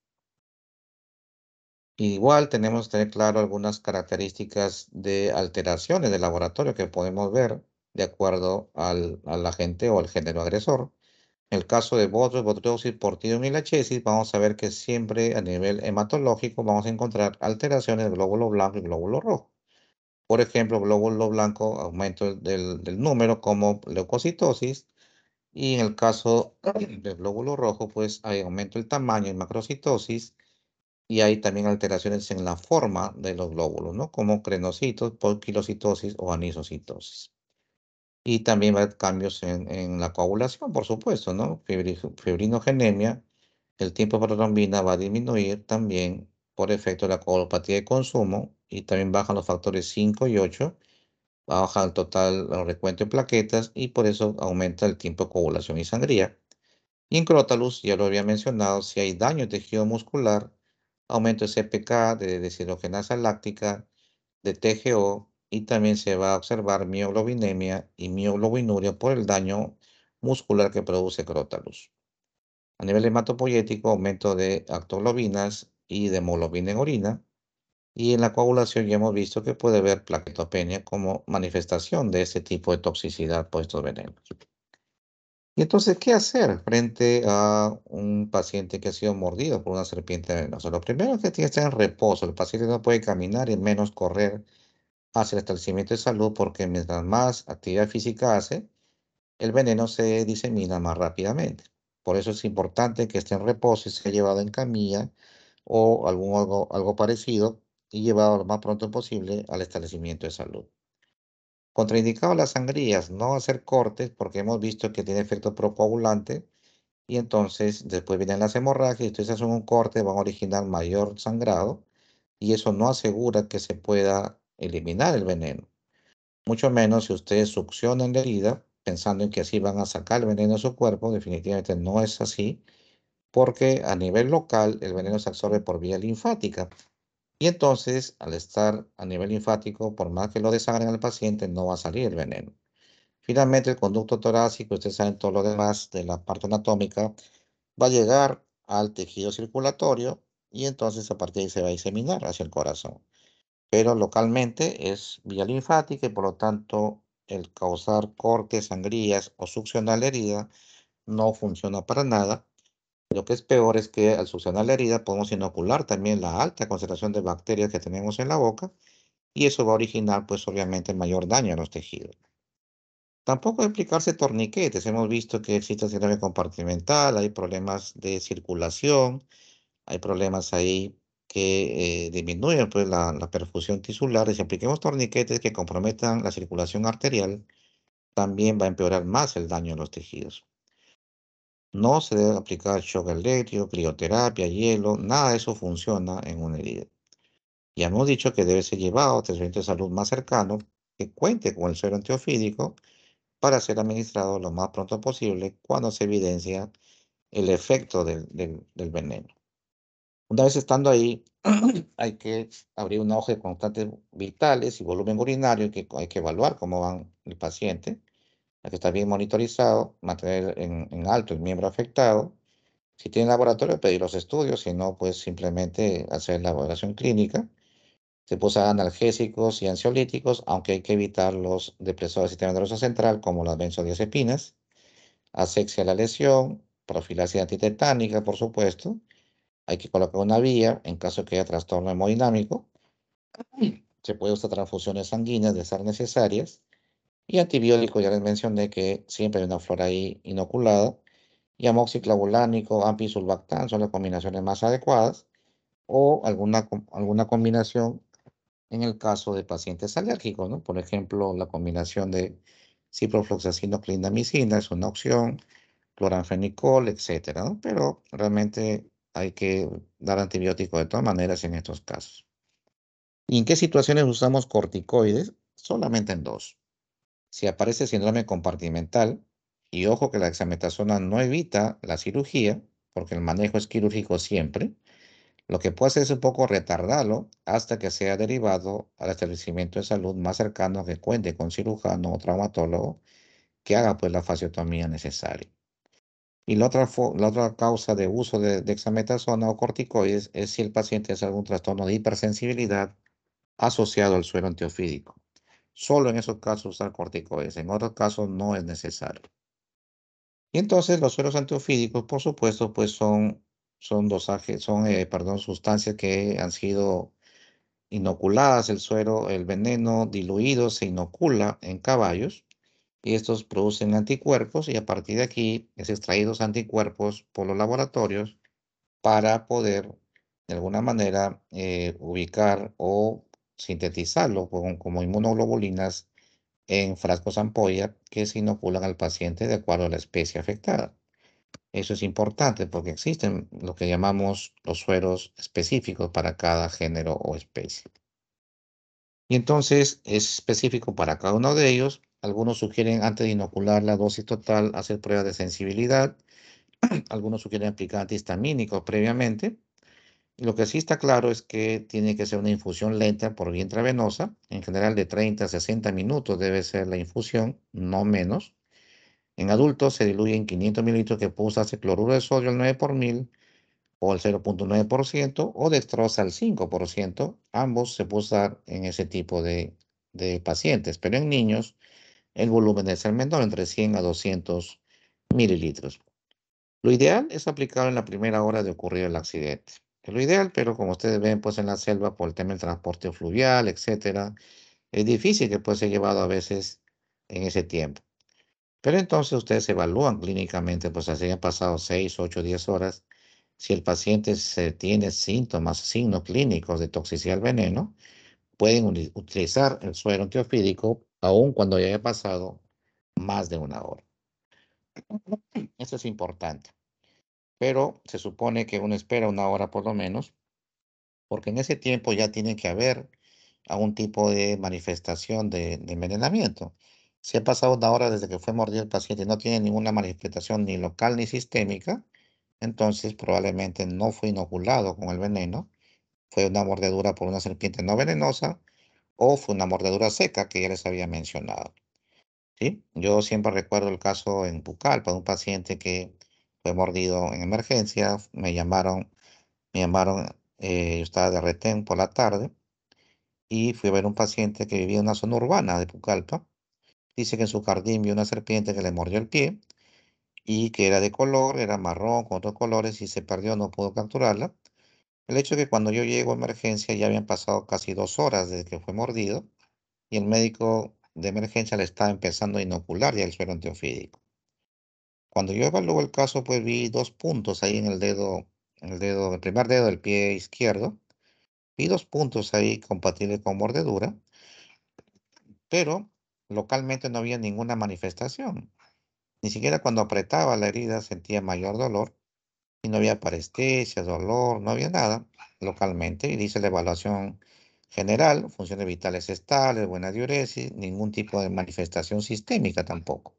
Igual tenemos que tener claro algunas características de alteraciones de laboratorio que podemos ver de acuerdo al agente o al género agresor. En el caso de Botriosis, Portidium y Lachesis, vamos a ver que siempre a nivel hematológico vamos a encontrar alteraciones del glóbulo blanco y glóbulo rojo. Por ejemplo, glóbulo blanco, aumento del número como leucocitosis, y en el caso del glóbulo rojo, pues hay aumento del tamaño en macrocitosis, y hay también alteraciones en la forma de los glóbulos, ¿no? Como crenocitos, poiquilocitosis o anisocitosis. Y también va a haber cambios en la coagulación, por supuesto, ¿no? Fibrinogenemia, el tiempo para trombina va a disminuir también por efecto de la coagulopatía de consumo, y también bajan los factores 5 y 8, baja el total el recuento de plaquetas y por eso aumenta el tiempo de coagulación y sangría. Y en Crotalus, ya lo había mencionado, si hay daño de tejido muscular, aumento de CPK, de deshidrogenasa láctica, de TGO, y también se va a observar mioglobinemia y mioglobinuria por el daño muscular que produce Crotalus. A nivel hematopoyético, aumento de actoglobinas y de hemoglobina en orina. Y en la coagulación ya hemos visto que puede haber plaquetopenia como manifestación de este tipo de toxicidad por estos venenos. Y entonces, ¿qué hacer frente a un paciente que ha sido mordido por una serpiente venenosa? Lo primero es que tiene que estar en reposo. El paciente no puede caminar y menos correr hacia el establecimiento de salud, porque mientras más actividad física hace, el veneno se disemina más rápidamente. Por eso es importante que esté en reposo y sea llevado en camilla o algo parecido, y llevado lo más pronto posible al establecimiento de salud. Contraindicado las sangrías, no hacer cortes porque hemos visto que tiene efecto procoagulante, y entonces después vienen las hemorragias y ustedes hacen un corte, van a originar mayor sangrado, y eso no asegura que se pueda eliminar el veneno. Mucho menos si ustedes succionan la herida, pensando en que así van a sacar el veneno de su cuerpo. Definitivamente no es así, porque a nivel local el veneno se absorbe por vía linfática. Y entonces, al estar a nivel linfático, por más que lo desangren al paciente, no va a salir el veneno. Finalmente, el conducto torácico, ustedes saben todo lo demás de la parte anatómica, va a llegar al tejido circulatorio y entonces a partir de ahí se va a diseminar hacia el corazón. Pero localmente es vía linfática y por lo tanto el causar cortes, sangrías o succionar la herida no funciona para nada. Lo que es peor es que al succionar la herida podemos inocular también la alta concentración de bacterias que tenemos en la boca y eso va a originar pues obviamente mayor daño a los tejidos. Tampoco aplicarse torniquetes. Hemos visto que existe síndrome compartimental, hay problemas de circulación, hay problemas ahí que disminuyen pues, la perfusión tisular. Y si apliquemos torniquetes que comprometan la circulación arterial, también va a empeorar más el daño a los tejidos. No se debe aplicar shock eléctrico, crioterapia, hielo, nada de eso funciona en una herida. Ya hemos dicho que debe ser llevado a centro de salud más cercano que cuente con el suero antiofídico para ser administrado lo más pronto posible cuando se evidencia el efecto del veneno. Una vez estando ahí, hay que abrir una hoja de constantes vitales y volumen urinario, que hay que evaluar cómo va el paciente, hay que estar bien monitorizado, mantener en alto el miembro afectado. Si tiene laboratorio, pedir los estudios, si no, pues simplemente hacer la evaluación clínica. Se puede usar analgésicos y ansiolíticos, aunque hay que evitar los depresores del sistema nervioso central, como las benzodiazepinas. Asexia a la lesión, profilaxis antitetánica, por supuesto. Hay que colocar una vía en caso de que haya trastorno hemodinámico. Se puede usar transfusiones sanguíneas de ser necesarias. Y antibióticos, ya les mencioné que siempre hay una flora ahí inoculada. Y amoxiclavulánico, ampisulbactam son las combinaciones más adecuadas. O alguna combinación en el caso de pacientes alérgicos, ¿no? Por ejemplo, la combinación de ciprofloxacino clindamicina es una opción, cloranfenicol, etcétera, ¿no? Pero realmente hay que dar antibióticos de todas maneras en estos casos. ¿Y en qué situaciones usamos corticoides? Solamente en dos. Si aparece síndrome compartimental, y ojo que la dexametasona no evita la cirugía, porque el manejo es quirúrgico siempre, lo que puede hacer es un poco retardarlo hasta que sea derivado al establecimiento de salud más cercano que cuente con cirujano o traumatólogo que haga pues la fasciotomía necesaria. Y la otra causa de uso de dexametasona o corticoides es si el paciente hace algún trastorno de hipersensibilidad asociado al suero antiofídico. Solo en esos casos usar corticoides, en otros casos no es necesario. Y entonces los sueros antiofídicos, por supuesto, pues son dosajes, perdón, sustancias que han sido inoculadas, el suero, el veneno diluido se inocula en caballos y estos producen anticuerpos y a partir de aquí es extraídos anticuerpos por los laboratorios para poder de alguna manera ubicar o sintetizarlo como inmunoglobulinas en frascos ampolla que se inoculan al paciente de acuerdo a la especie afectada. Eso es importante porque existen lo que llamamos los sueros específicos para cada género o especie. Y entonces es específico para cada uno de ellos. Algunos sugieren antes de inocular la dosis total hacer pruebas de sensibilidad. Algunos sugieren aplicar antihistamínicos previamente. Y lo que sí está claro es que tiene que ser una infusión lenta por vía intravenosa. En general de 30 a 60 minutos debe ser la infusión, no menos. En adultos se diluye en 500 mililitros que puede usarse cloruro de sodio al 9 por mil o al 0,9% o dextrosa al 5%. Ambos se puede usar en ese tipo de pacientes, pero en niños el volumen debe ser menor, entre 100 a 200 mililitros. Lo ideal es aplicarlo en la primera hora de ocurrir el accidente. Es lo ideal, pero como ustedes ven, pues en la selva, por el tema del transporte fluvial, etcétera, es difícil que pueda ser llevado a veces en ese tiempo. Pero entonces ustedes evalúan clínicamente, pues así han pasado 6, 8, 10 horas. Si el paciente tiene síntomas, signos clínicos de toxicidad al veneno, pueden utilizar el suero antiofídico aun cuando ya haya pasado más de una hora. Eso es importante. Pero se supone que uno espera una hora por lo menos, porque en ese tiempo ya tiene que haber algún tipo de manifestación de envenenamiento. Si ha pasado una hora desde que fue mordido el paciente y no tiene ninguna manifestación ni local ni sistémica, entonces probablemente no fue inoculado con el veneno, fue una mordedura por una serpiente no venenosa o fue una mordedura seca que ya les había mencionado. ¿Sí? Yo siempre recuerdo el caso en Pucallpa de un paciente que fue mordido en emergencia, yo estaba de retén por la tarde y fui a ver un paciente que vivía en una zona urbana de Pucallpa. Dice que en su jardín vio una serpiente que le mordió el pie y que era de color, era marrón con otros colores y se perdió, no pudo capturarla. El hecho es que cuando yo llego a emergencia ya habían pasado casi 2 horas desde que fue mordido y el médico de emergencia le estaba empezando a inocular ya el suero antiofídico. Cuando yo evalúo el caso, pues vi 2 puntos ahí el primer dedo del pie izquierdo. Vi 2 puntos ahí compatibles con mordedura, pero localmente no había ninguna manifestación. Ni siquiera cuando apretaba la herida sentía mayor dolor y no había parestesia, dolor, no había nada localmente. Y dice la evaluación general, funciones vitales estables, buena diuresis, ningún tipo de manifestación sistémica tampoco.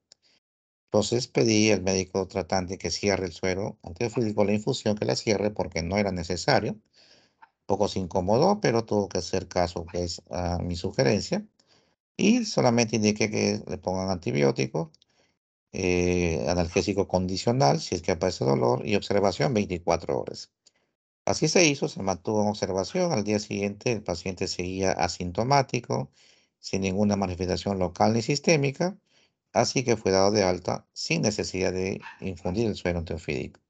Entonces pedí al médico tratante que cierre el suero antiofídico, la infusión que la cierre porque no era necesario. Un poco se incomodó, pero tuvo que hacer caso pues a mi sugerencia y solamente indiqué que le pongan antibiótico, analgésico condicional si es que aparece dolor y observación 24 horas. Así se hizo, se mantuvo en observación. Al día siguiente el paciente seguía asintomático, sin ninguna manifestación local ni sistémica, así que fue dado de alta sin necesidad de infundir el suero antiofídico.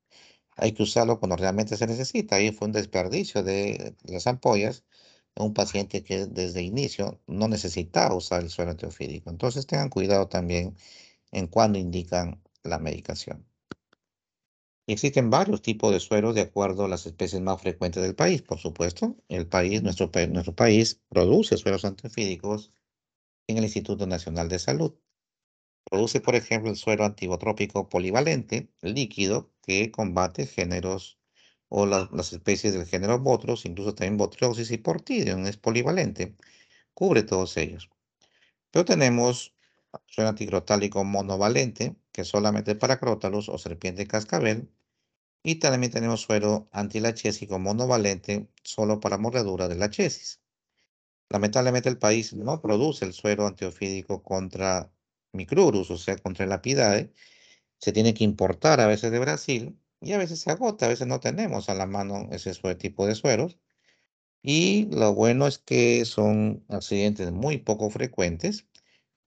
Hay que usarlo cuando realmente se necesita. Ahí fue un desperdicio de las ampollas en un paciente que desde inicio no necesitaba usar el suero antiofídico. Entonces tengan cuidado también en cuando indican la medicación. Existen varios tipos de sueros de acuerdo a las especies más frecuentes del país, por supuesto. Nuestro país produce sueros antiofídicos en el Instituto Nacional de Salud. Produce, por ejemplo, el suero antibotrópico polivalente, líquido, que combate géneros o las especies del género Botros, incluso también Botrioxis y Portidium, es polivalente, cubre todos ellos. Pero tenemos suero anticrotálico monovalente, que es solamente para crótalos o serpiente cascabel, y también tenemos suero antilachésico monovalente solo para mordedura de lachesis. Lamentablemente el país no produce el suero antiofídico contra Micrurus, o sea, contra el Apidae. Se tiene que importar a veces de Brasil y a veces se agota, a veces no tenemos a la mano ese tipo de sueros. Y lo bueno es que son accidentes muy poco frecuentes,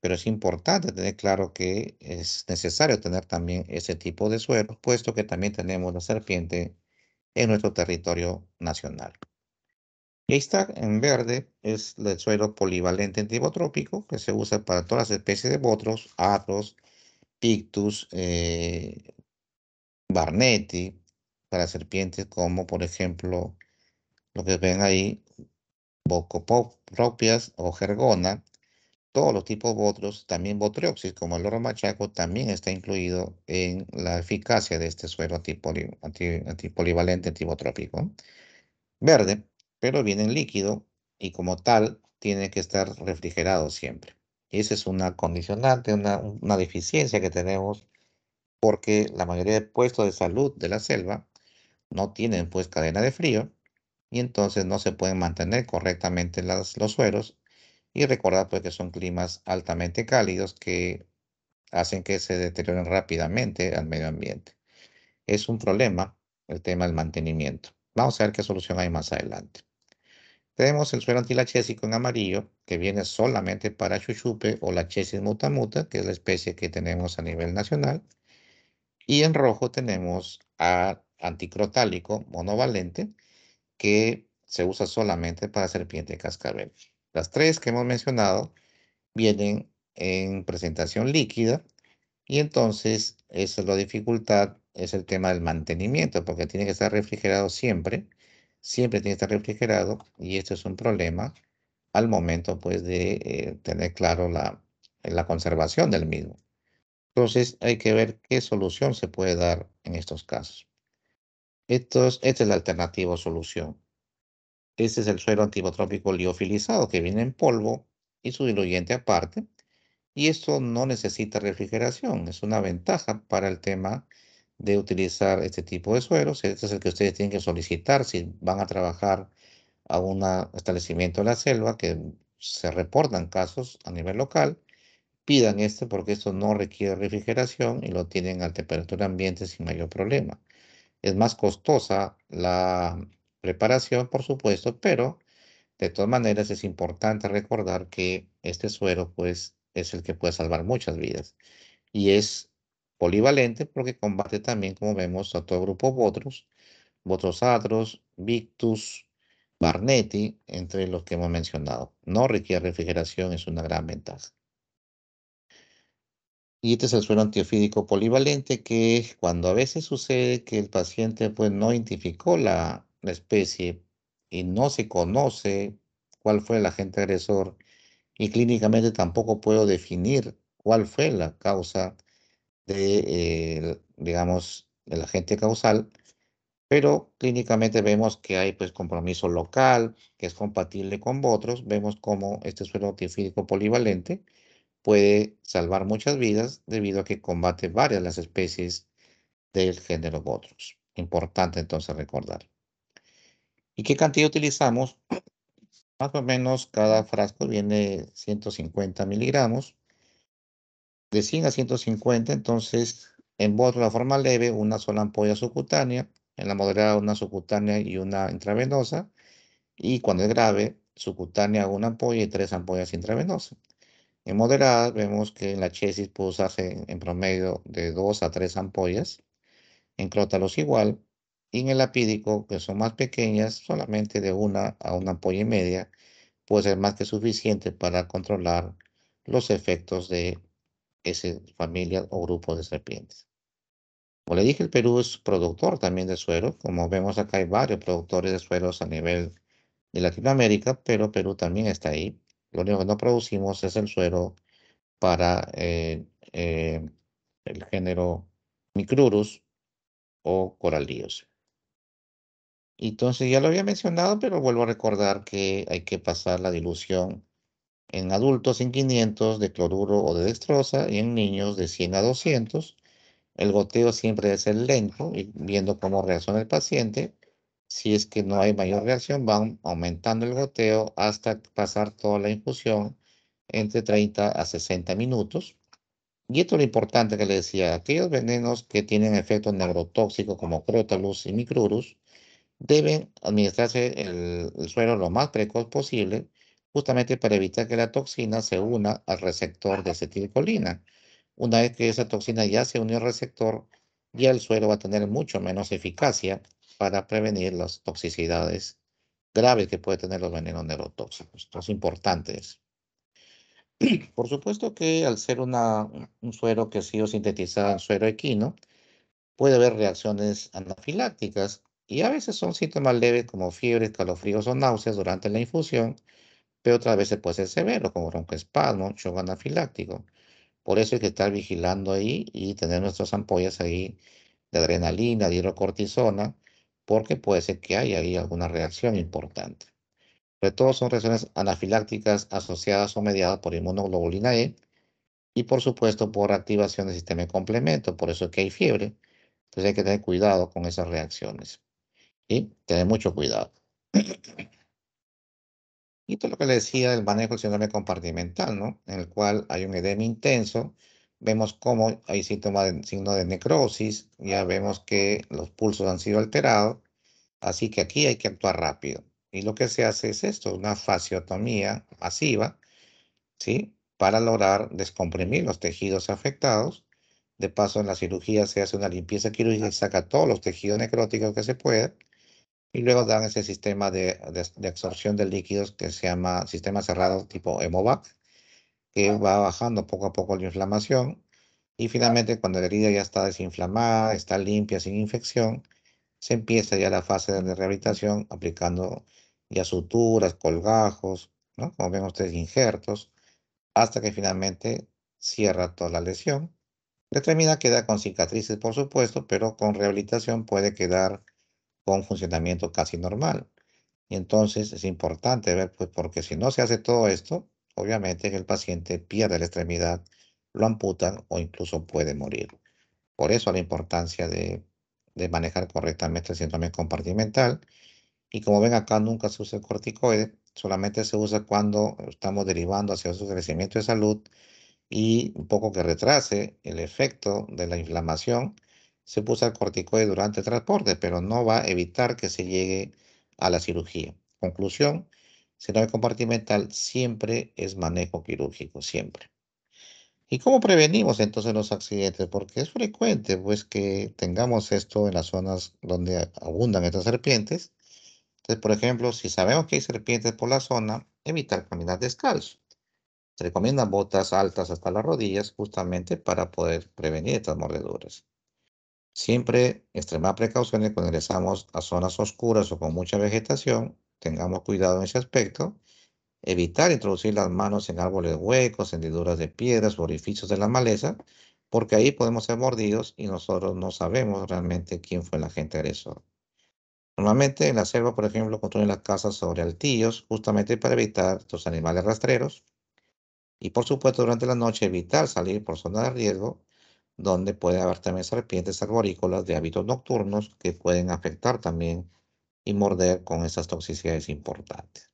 pero es importante tener claro que es necesario tener también ese tipo de sueros, puesto que también tenemos la serpiente en nuestro territorio nacional. Y ahí está, en verde, es el suero polivalente antibotrópico que se usa para todas las especies de botros, atros, pictus, barneti, para serpientes como, por ejemplo, lo que ven ahí, Bocopopropias o Gergona. Todos los tipos de botros, también Botrioxis, como el loro machaco, también está incluido en la eficacia de este suero antipolivalente antibotrópico. Verde, pero viene en líquido y como tal tiene que estar refrigerado siempre. Y esa es una condicionante, una deficiencia que tenemos porque la mayoría de puestos de salud de la selva no tienen pues cadena de frío y entonces no se pueden mantener correctamente los sueros y recordar pues que son climas altamente cálidos que hacen que se deterioren rápidamente al medio ambiente. Es un problema el tema del mantenimiento. Vamos a ver qué solución hay más adelante. Tenemos el suero antilachésico en amarillo, que viene solamente para chuchupe o Lachesis mutamuta, que es la especie que tenemos a nivel nacional. Y en rojo tenemos a anticrotálico monovalente, que se usa solamente para serpiente cascabel. Las tres que hemos mencionado vienen en presentación líquida y entonces esa es la dificultad, es el tema del mantenimiento, porque tiene que estar refrigerado siempre, siempre tiene que estar refrigerado y esto es un problema al momento pues de tener claro la conservación del mismo. Entonces hay que ver qué solución se puede dar en estos casos. Esta es la alternativa o solución. Este es el suero antibotrópico liofilizado que viene en polvo y su diluyente aparte. Y esto no necesita refrigeración, es una ventaja para el tema de utilizar este tipo de sueros. Este es el que ustedes tienen que solicitar si van a trabajar a un establecimiento de la selva, que se reportan casos a nivel local. Pidan este porque esto no requiere refrigeración y lo tienen a temperatura ambiente sin mayor problema. Es más costosa la preparación, por supuesto, pero de todas maneras es importante recordar que este suero, pues, es el que puede salvar muchas vidas. Y es polivalente porque combate también, como vemos, a todo el grupo Botrus, Botros atros, Victus, Barnetti, entre los que hemos mencionado. No requiere refrigeración, es una gran ventaja. Y este es el suero antiofídico polivalente, que cuando a veces sucede que el paciente pues no identificó la especie y no se conoce cuál fue el agente agresor, y clínicamente tampoco puedo definir cuál fue la causa de, digamos, el agente causal, pero clínicamente vemos que hay pues compromiso local, que es compatible con otros. Vemos cómo este suero antiofídico polivalente puede salvar muchas vidas debido a que combate varias de las especies del género Botrus. Importante entonces recordar. ¿Y qué cantidad utilizamos? Más o menos cada frasco viene 150 miligramos, de 100 a 150. Entonces, en Botrus, la forma leve, una sola ampolla subcutánea, en la moderada una subcutánea y una intravenosa, y cuando es grave, subcutánea una ampolla y 3 ampollas intravenosas. En moderada vemos que en la chesis puede usarse en promedio de 2 a 3 ampollas, en crótalos igual, y en el apídico, que son más pequeñas, solamente de 1 a 1 ampolla y media, puede ser más que suficiente para controlar los efectos de esa familia o grupo de serpientes. Como le dije, el Perú es productor también de suero. Como vemos acá hay varios productores de sueros a nivel de Latinoamérica, pero Perú también está ahí. Lo único que no producimos es el suero para el género Micrurus o coralídeos. Entonces ya lo había mencionado, pero vuelvo a recordar que hay que pasar la dilución en adultos en 500 de cloruro o de dextrosa y en niños de 100 a 200. El goteo siempre debe ser lento y viendo cómo reacciona el paciente. Si es que no hay mayor reacción, van aumentando el goteo hasta pasar toda la infusión entre 30 a 60 minutos. Y esto es lo importante que le decía: aquellos venenos que tienen efectos neurotóxicos como Crotalus y Micrurus deben administrarse el suero lo más precoz posible, justamente para evitar que la toxina se una al receptor de acetilcolina. Una vez que esa toxina ya se unió al receptor, ya el suero va a tener mucho menos eficacia para prevenir las toxicidades graves que puede tener los venenos neurotóxicos. Esto es importante. Por supuesto que al ser un suero que ha sido sintetizado en suero equino, puede haber reacciones anafilácticas y a veces son síntomas leves como fiebre, escalofríos o náuseas durante la infusión, pero otras veces puede ser severo como broncoespasmo, shock anafiláctico. Por eso hay que estar vigilando ahí y tener nuestras ampollas ahí de adrenalina, de hidrocortisona, porque puede ser que haya ahí alguna reacción importante. Sobre todo son reacciones anafilácticas asociadas o mediadas por inmunoglobulina E y por supuesto por activación del sistema de complemento. Por eso es que hay fiebre. Entonces hay que tener cuidado con esas reacciones y tener mucho cuidado. Y esto es lo que le decía del manejo del síndrome compartimental, ¿no? En el cual hay un edema intenso, vemos cómo hay signo de necrosis, ya vemos que los pulsos han sido alterados, así que aquí hay que actuar rápido. Y lo que se hace es esto: una fasciotomía masiva, ¿sí? Para lograr descomprimir los tejidos afectados. De paso, en la cirugía se hace una limpieza quirúrgica y saca todos los tejidos necróticos que se pueda. Y luego dan ese sistema de absorción de líquidos que se llama sistema cerrado tipo Hemovac, que va bajando poco a poco la inflamación. Y finalmente, cuando la herida ya está desinflamada, está limpia, sin infección, se empieza ya la fase de rehabilitación aplicando ya suturas, colgajos, ¿no? Como ven ustedes, injertos, hasta que finalmente cierra toda la lesión. Determina queda con cicatrices, por supuesto, pero con rehabilitación puede quedar con funcionamiento casi normal. Y entonces es importante ver, pues, porque si no se hace todo esto, obviamente que el paciente pierde la extremidad, lo amputan o incluso puede morir. Por eso la importancia de manejar correctamente el síndrome compartimental. Y como ven acá, nunca se usa el corticoide, solamente se usa cuando estamos derivando hacia su crecimiento de salud y un poco que retrase el efecto de la inflamación. Se usa el corticoide durante el transporte, pero no va a evitar que se llegue a la cirugía. Conclusión, síndrome compartimental siempre es manejo quirúrgico, siempre. ¿Y cómo prevenimos entonces los accidentes? Porque es frecuente pues que tengamos esto en las zonas donde abundan estas serpientes. Entonces, por ejemplo, si sabemos que hay serpientes por la zona, evitar caminar descalzo. Se recomiendan botas altas hasta las rodillas justamente para poder prevenir estas mordeduras. Siempre extremar precauciones cuando ingresamos a zonas oscuras o con mucha vegetación. Tengamos cuidado en ese aspecto. Evitar introducir las manos en árboles huecos, hendiduras de piedras o orificios de la maleza, porque ahí podemos ser mordidos y nosotros no sabemos realmente quién fue el agente agresor. Normalmente en la selva, por ejemplo, construyen las casas sobre altillos, justamente para evitar estos animales rastreros. Y por supuesto, durante la noche evitar salir por zonas de riesgo, donde puede haber también serpientes arborícolas de hábitos nocturnos que pueden afectar también y morder con estas toxicidades importantes.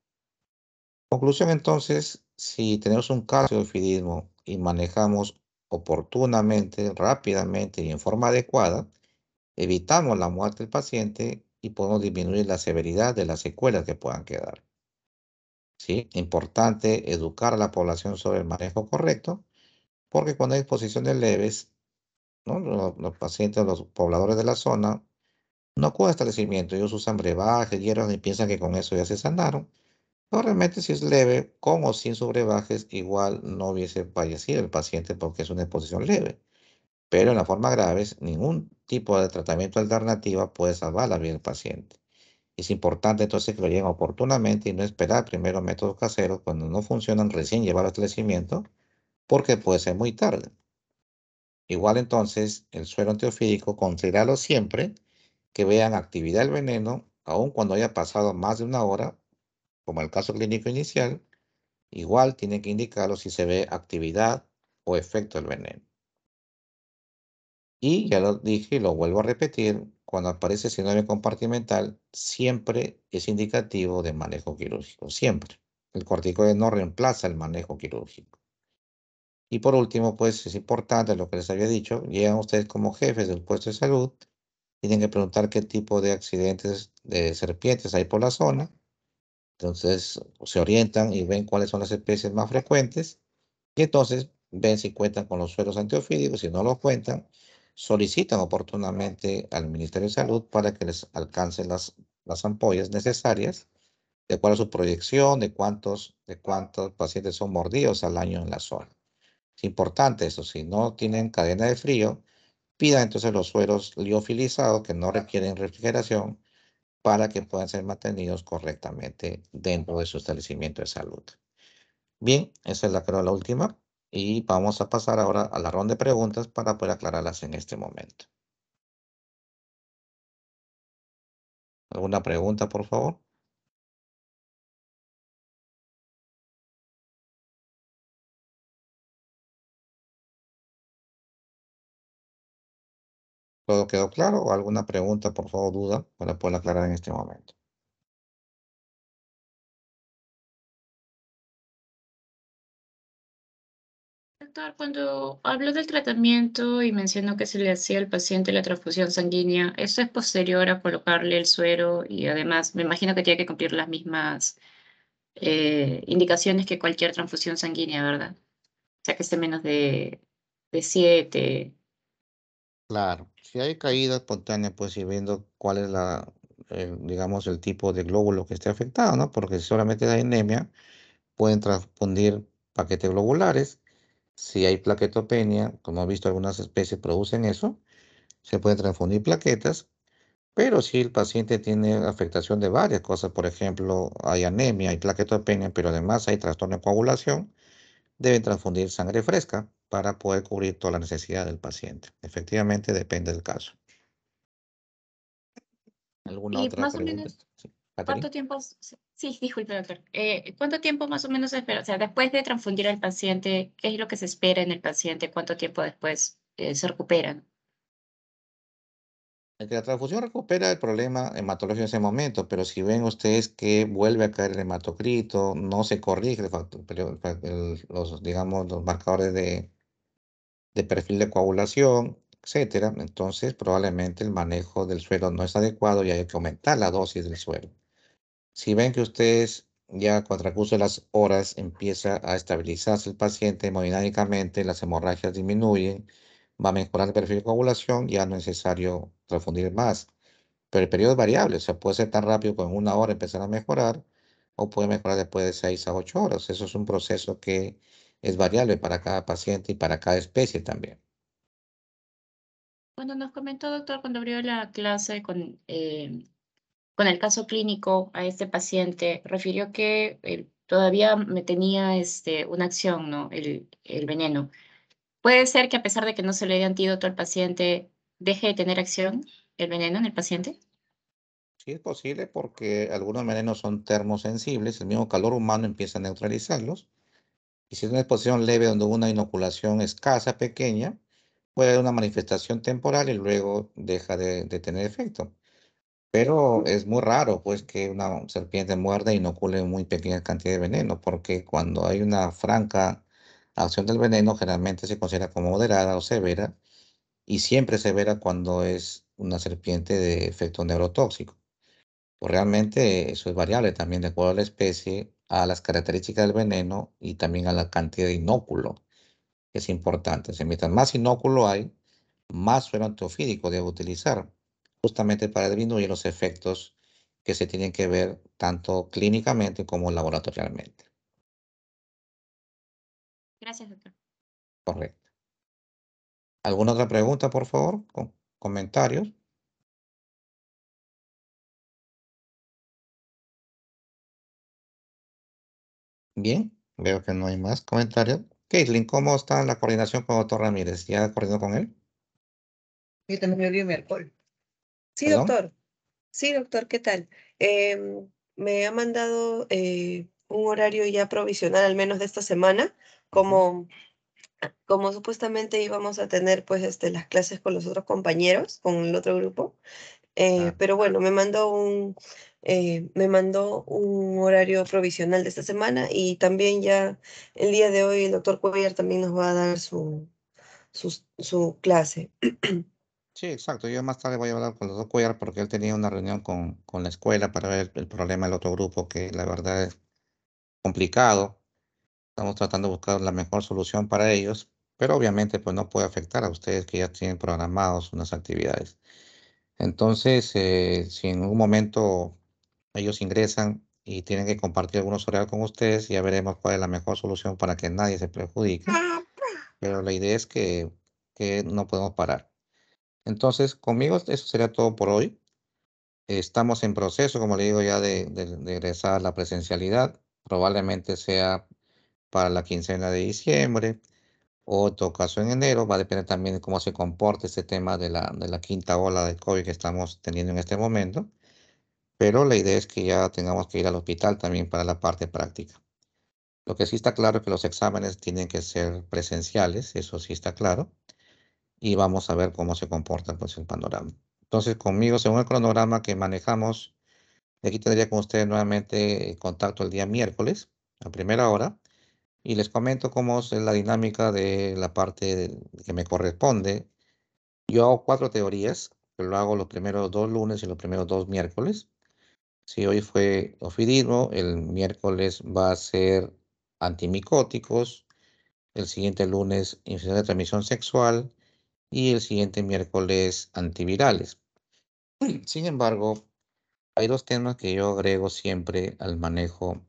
Conclusión entonces, si tenemos un caso de ofidismo y manejamos oportunamente, rápidamente y en forma adecuada, evitamos la muerte del paciente y podemos disminuir la severidad de las secuelas que puedan quedar. ¿Sí? Importante educar a la población sobre el manejo correcto, porque cuando hay exposiciones leves, ¿no? Los pacientes, los pobladores de la zona, no acuden a establecimiento, ellos usan brebajes, hierbas y piensan que con eso ya se sanaron. No, realmente si es leve, con o sin sus brebajes, igual no hubiese fallecido el paciente porque es una exposición leve. Pero en las formas graves, ningún tipo de tratamiento alternativa puede salvar la vida del paciente. Es importante entonces que lo lleguen oportunamente y no esperar primero métodos caseros cuando no funcionan recién llevar al establecimiento porque puede ser muy tarde. Igual entonces el suero antiofídico considerarlo siempre que vean actividad del veneno, aun cuando haya pasado más de una hora, como el caso clínico inicial. Igual tiene que indicarlo si se ve actividad o efecto del veneno. Y ya lo dije y lo vuelvo a repetir, cuando aparece síndrome compartimental, siempre es indicativo de manejo quirúrgico, siempre. El corticoide no reemplaza el manejo quirúrgico. Y por último, pues es importante lo que les había dicho, llegan ustedes como jefes del puesto de salud, tienen que preguntar qué tipo de accidentes de serpientes hay por la zona. Entonces se orientan y ven cuáles son las especies más frecuentes. Y entonces ven si cuentan con los sueros antiofídicos. Si no los cuentan, solicitan oportunamente al Ministerio de Salud para que les alcancen las ampollas necesarias de acuerdo a su proyección de cuántos pacientes son mordidos al año en la zona. Es importante eso, si no tienen cadena de frío, pidan entonces los sueros liofilizados que no requieren refrigeración para que puedan ser mantenidos correctamente dentro de su establecimiento de salud. Bien, esa es creo la última. Y vamos a pasar ahora a la ronda de preguntas para poder aclararlas en este momento. ¿Alguna pregunta, por favor? ¿Todo quedó claro? ¿O alguna pregunta, por favor, duda para poder aclarar en este momento? Doctor, cuando habló del tratamiento y mencionó que se le hacía al paciente la transfusión sanguínea, ¿eso es posterior a colocarle el suero? Y además, me imagino que tiene que cumplir las mismas indicaciones que cualquier transfusión sanguínea, ¿verdad? O sea, que esté menos de 7. Claro, si hay caída espontánea, pues ir viendo cuál es digamos, el tipo de glóbulo que esté afectado, ¿no? Porque si solamente hay anemia, pueden transfundir paquetes globulares. Si hay plaquetopenia, como he visto algunas especies producen eso, se pueden transfundir plaquetas, pero si el paciente tiene afectación de varias cosas, por ejemplo, hay anemia, hay plaquetopenia, pero además hay trastorno de coagulación, deben transfundir sangre fresca para poder cubrir toda la necesidad del paciente. Efectivamente, depende del caso. ¿Alguna Y otra más o pregunta? menos, Sí. Catherine. ¿Cuánto tiempo? Sí, disculpe, doctor. ¿Cuánto tiempo más o menos se espera? O sea, después de transfundir al paciente, ¿qué es lo que se espera en el paciente? ¿Cuánto tiempo después se recuperan? El que la transfusión recupera el problema hematológico en ese momento, pero si ven ustedes que vuelve a caer el hematocrito, no se corrige digamos, los marcadores de perfil de coagulación, etcétera, entonces probablemente el manejo del suero no es adecuado y hay que aumentar la dosis del suero. Si ven que ustedes ya con el transcurso de las horas empieza a estabilizarse el paciente hemodinámicamente, las hemorragias disminuyen, va a mejorar el perfil de coagulación, ya no es necesario transfundir más. Pero el periodo es variable, o sea, puede ser tan rápido como en una hora empezar a mejorar, o puede mejorar después de 6 a 8 horas. Eso es un proceso que es variable para cada paciente y para cada especie también. Cuando nos comentó, doctor, cuando abrió la clase con el caso clínico a este paciente, refirió que todavía me tenía una acción, ¿no? El veneno. ¿Puede ser que a pesar de que no se le dé antídoto al paciente, deje de tener acción el veneno en el paciente? Sí es posible porque algunos venenos son termosensibles, el mismo calor humano empieza a neutralizarlos. Y si es una exposición leve donde hubo una inoculación escasa, pequeña, puede haber una manifestación temporal y luego deja de tener efecto. Pero es muy raro, pues, que una serpiente muerda e inocule muy pequeña cantidad de veneno, porque cuando hay una franca acción del veneno, generalmente se considera como moderada o severa, y siempre severa cuando es una serpiente de efecto neurotóxico. Pues realmente eso es variable también de acuerdo a la especie, a las características del veneno y también a la cantidad de inóculo, que es importante. Si mientras más inóculo hay, más suero antiofídico debe utilizar, justamente para disminuir los efectos que se tienen que ver tanto clínicamente como laboratorialmente. Gracias, doctor. Correcto. ¿Alguna otra pregunta, por favor? Con comentarios. Bien, veo que no hay más comentarios. Caitlin, ¿cómo está la coordinación con el doctor Ramírez? ¿Ya coordinó con él? Yo también me dio mi alcohol. Sí, ¿Perdón? doctor. Sí, doctor, ¿qué tal? Me ha mandado un horario ya provisional, al menos de esta semana, Ujú. como supuestamente íbamos a tener pues las clases con los otros compañeros, con el otro grupo. Ah, Pero bueno, me mandó un horario provisional de esta semana y también ya el día de hoy el doctor Cuellar también nos va a dar su clase. sí, exacto. Yo más tarde voy a hablar con el doctor Cuellar porque él tenía una reunión con la escuela para ver el problema del otro grupo, que la verdad es complicado. Estamos tratando de buscar la mejor solución para ellos, pero obviamente pues no puede afectar a ustedes que ya tienen programados unas actividades. Entonces, si en algún momento ellos ingresan y tienen que compartir algunos horarios con ustedes, ya veremos cuál es la mejor solución para que nadie se perjudique. Pero la idea es que no podemos parar. Entonces, conmigo eso sería todo por hoy. Estamos en proceso, como le digo, ya de regresar a la presencialidad. Probablemente sea para la quincena de diciembre o en todo caso en enero. Va a depender también de cómo se comporte este tema de la quinta ola de COVID que estamos teniendo en este momento. Pero la idea es que ya tengamos que ir al hospital también para la parte práctica. Lo que sí está claro es que los exámenes tienen que ser presenciales, eso sí está claro, y vamos a ver cómo se comporta pues el panorama. Entonces, conmigo, según el cronograma que manejamos, de aquí tendría con ustedes nuevamente contacto el día miércoles a primera hora y les comento cómo es la dinámica de la parte que me corresponde. Yo hago 4 teorías, que lo hago los primeros 2 lunes y los primeros 2 miércoles. Si hoy fue ofidismo, el miércoles va a ser antimicóticos, el siguiente lunes infección de transmisión sexual y el siguiente miércoles antivirales. Sin embargo, hay 2 temas que yo agrego siempre al manejo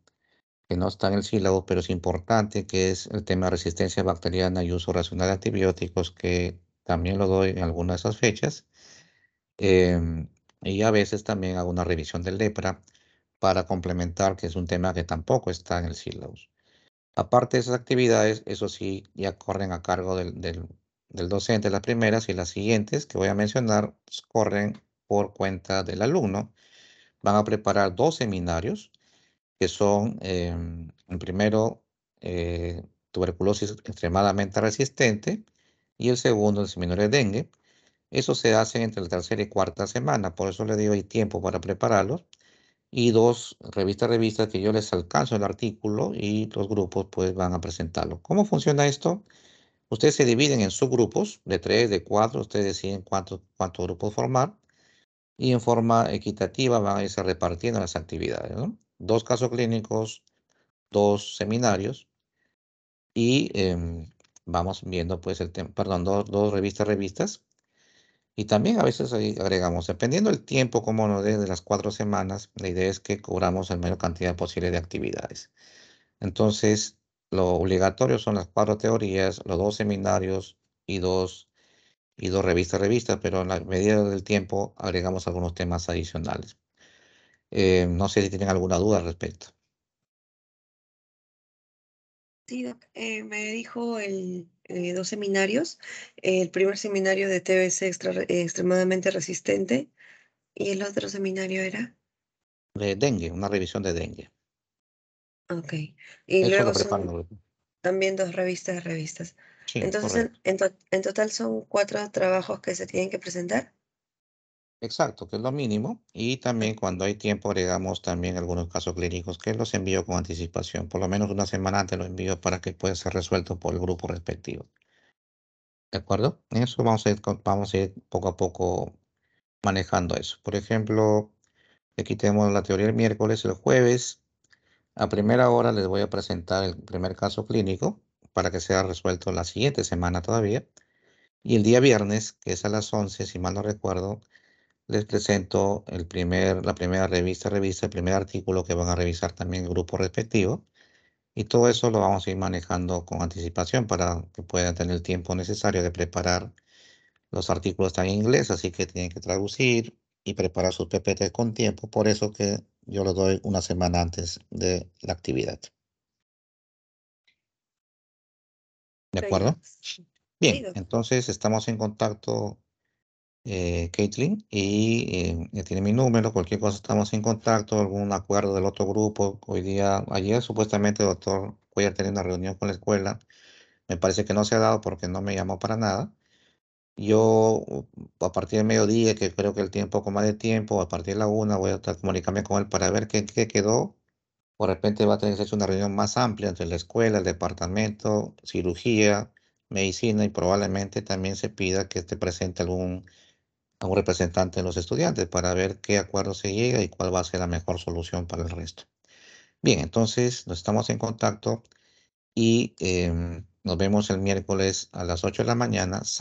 que no está en el sílabo, pero es importante, que es el tema de resistencia bacteriana y uso racional de antibióticos, que también lo doy en algunas de esas fechas. Em, y a veces también hago una revisión del lepra para complementar, que es un tema que tampoco está en el sílabus. Aparte de esas actividades, eso sí, ya corren a cargo del docente las primeras y las siguientes que voy a mencionar pues, corren por cuenta del alumno, van a preparar 2 seminarios que son, el primero, tuberculosis extremadamente resistente, y el segundo, el seminario de dengue. Eso se hace entre la tercera y cuarta semana, por eso le digo, hay tiempo para prepararlos. Y 2 revistas que yo les alcanzo el artículo y los grupos pues van a presentarlo. ¿Cómo funciona esto? Ustedes se dividen en subgrupos de 3, de 4, ustedes deciden cuántos grupos formar y en forma equitativa van a irse repartiendo las actividades, ¿no? 2 casos clínicos, 2 seminarios y vamos viendo pues el tema, perdón, dos revistas. Y también a veces ahí agregamos, dependiendo del tiempo, como nos dé de las 4 semanas, la idea es que cubramos la mayor cantidad posible de actividades. Entonces, lo obligatorio son las 4 teorías, los 2 seminarios y dos revistas, pero en la medida del tiempo agregamos algunos temas adicionales. No sé si tienen alguna duda al respecto. Sí, doc, me dijo 2 seminarios. El primer seminario de TBC extremadamente resistente y el otro seminario era. De dengue, una revisión de dengue. Ok. Y Eso lo luego preparan son los grupos. también 2 revistas de revistas. Sí, Entonces, correcto. en total son 4 trabajos que se tienen que presentar. Exacto, que es lo mínimo. Y también cuando hay tiempo agregamos también algunos casos clínicos que los envío con anticipación. Por lo menos una semana antes lo envío para que pueda ser resuelto por el grupo respectivo. ¿De acuerdo? En eso vamos a ir poco a poco manejando eso. Por ejemplo, aquí tenemos la teoría el miércoles, el jueves. A primera hora les voy a presentar el primer caso clínico para que sea resuelto la siguiente semana todavía. Y el día viernes, que es a las 11, si mal no recuerdo, les presento la primera revista, el primer artículo que van a revisar también el grupo respectivo. Y todo eso lo vamos a ir manejando con anticipación para que puedan tener el tiempo necesario de preparar. Los artículos están en inglés, así que tienen que traducir y preparar sus PPT con tiempo. Por eso que yo lo doy una semana antes de la actividad. ¿De Ok, doc. acuerdo? Sí, Bien, doc. entonces estamos en contacto, Caitlin, y ya tiene mi número. Cualquier cosa estamos en contacto, algún acuerdo del otro grupo. Ayer supuestamente el doctor Cuellar tenía una reunión con la escuela. Me parece que no se ha dado porque no me llamó para nada. Yo, a partir del mediodía, que creo que el tiempo con más de tiempo, a partir de la 1, voy a estar comunicarme con él para ver qué quedó. O de repente va a tener que hacerse una reunión más amplia entre la escuela, el departamento, cirugía, medicina, y probablemente también se pida que esté presente algún representante de los estudiantes para ver qué acuerdo se llega y cuál va a ser la mejor solución para el resto. Bien, entonces nos estamos en contacto y nos vemos el miércoles a las 8 de la mañana.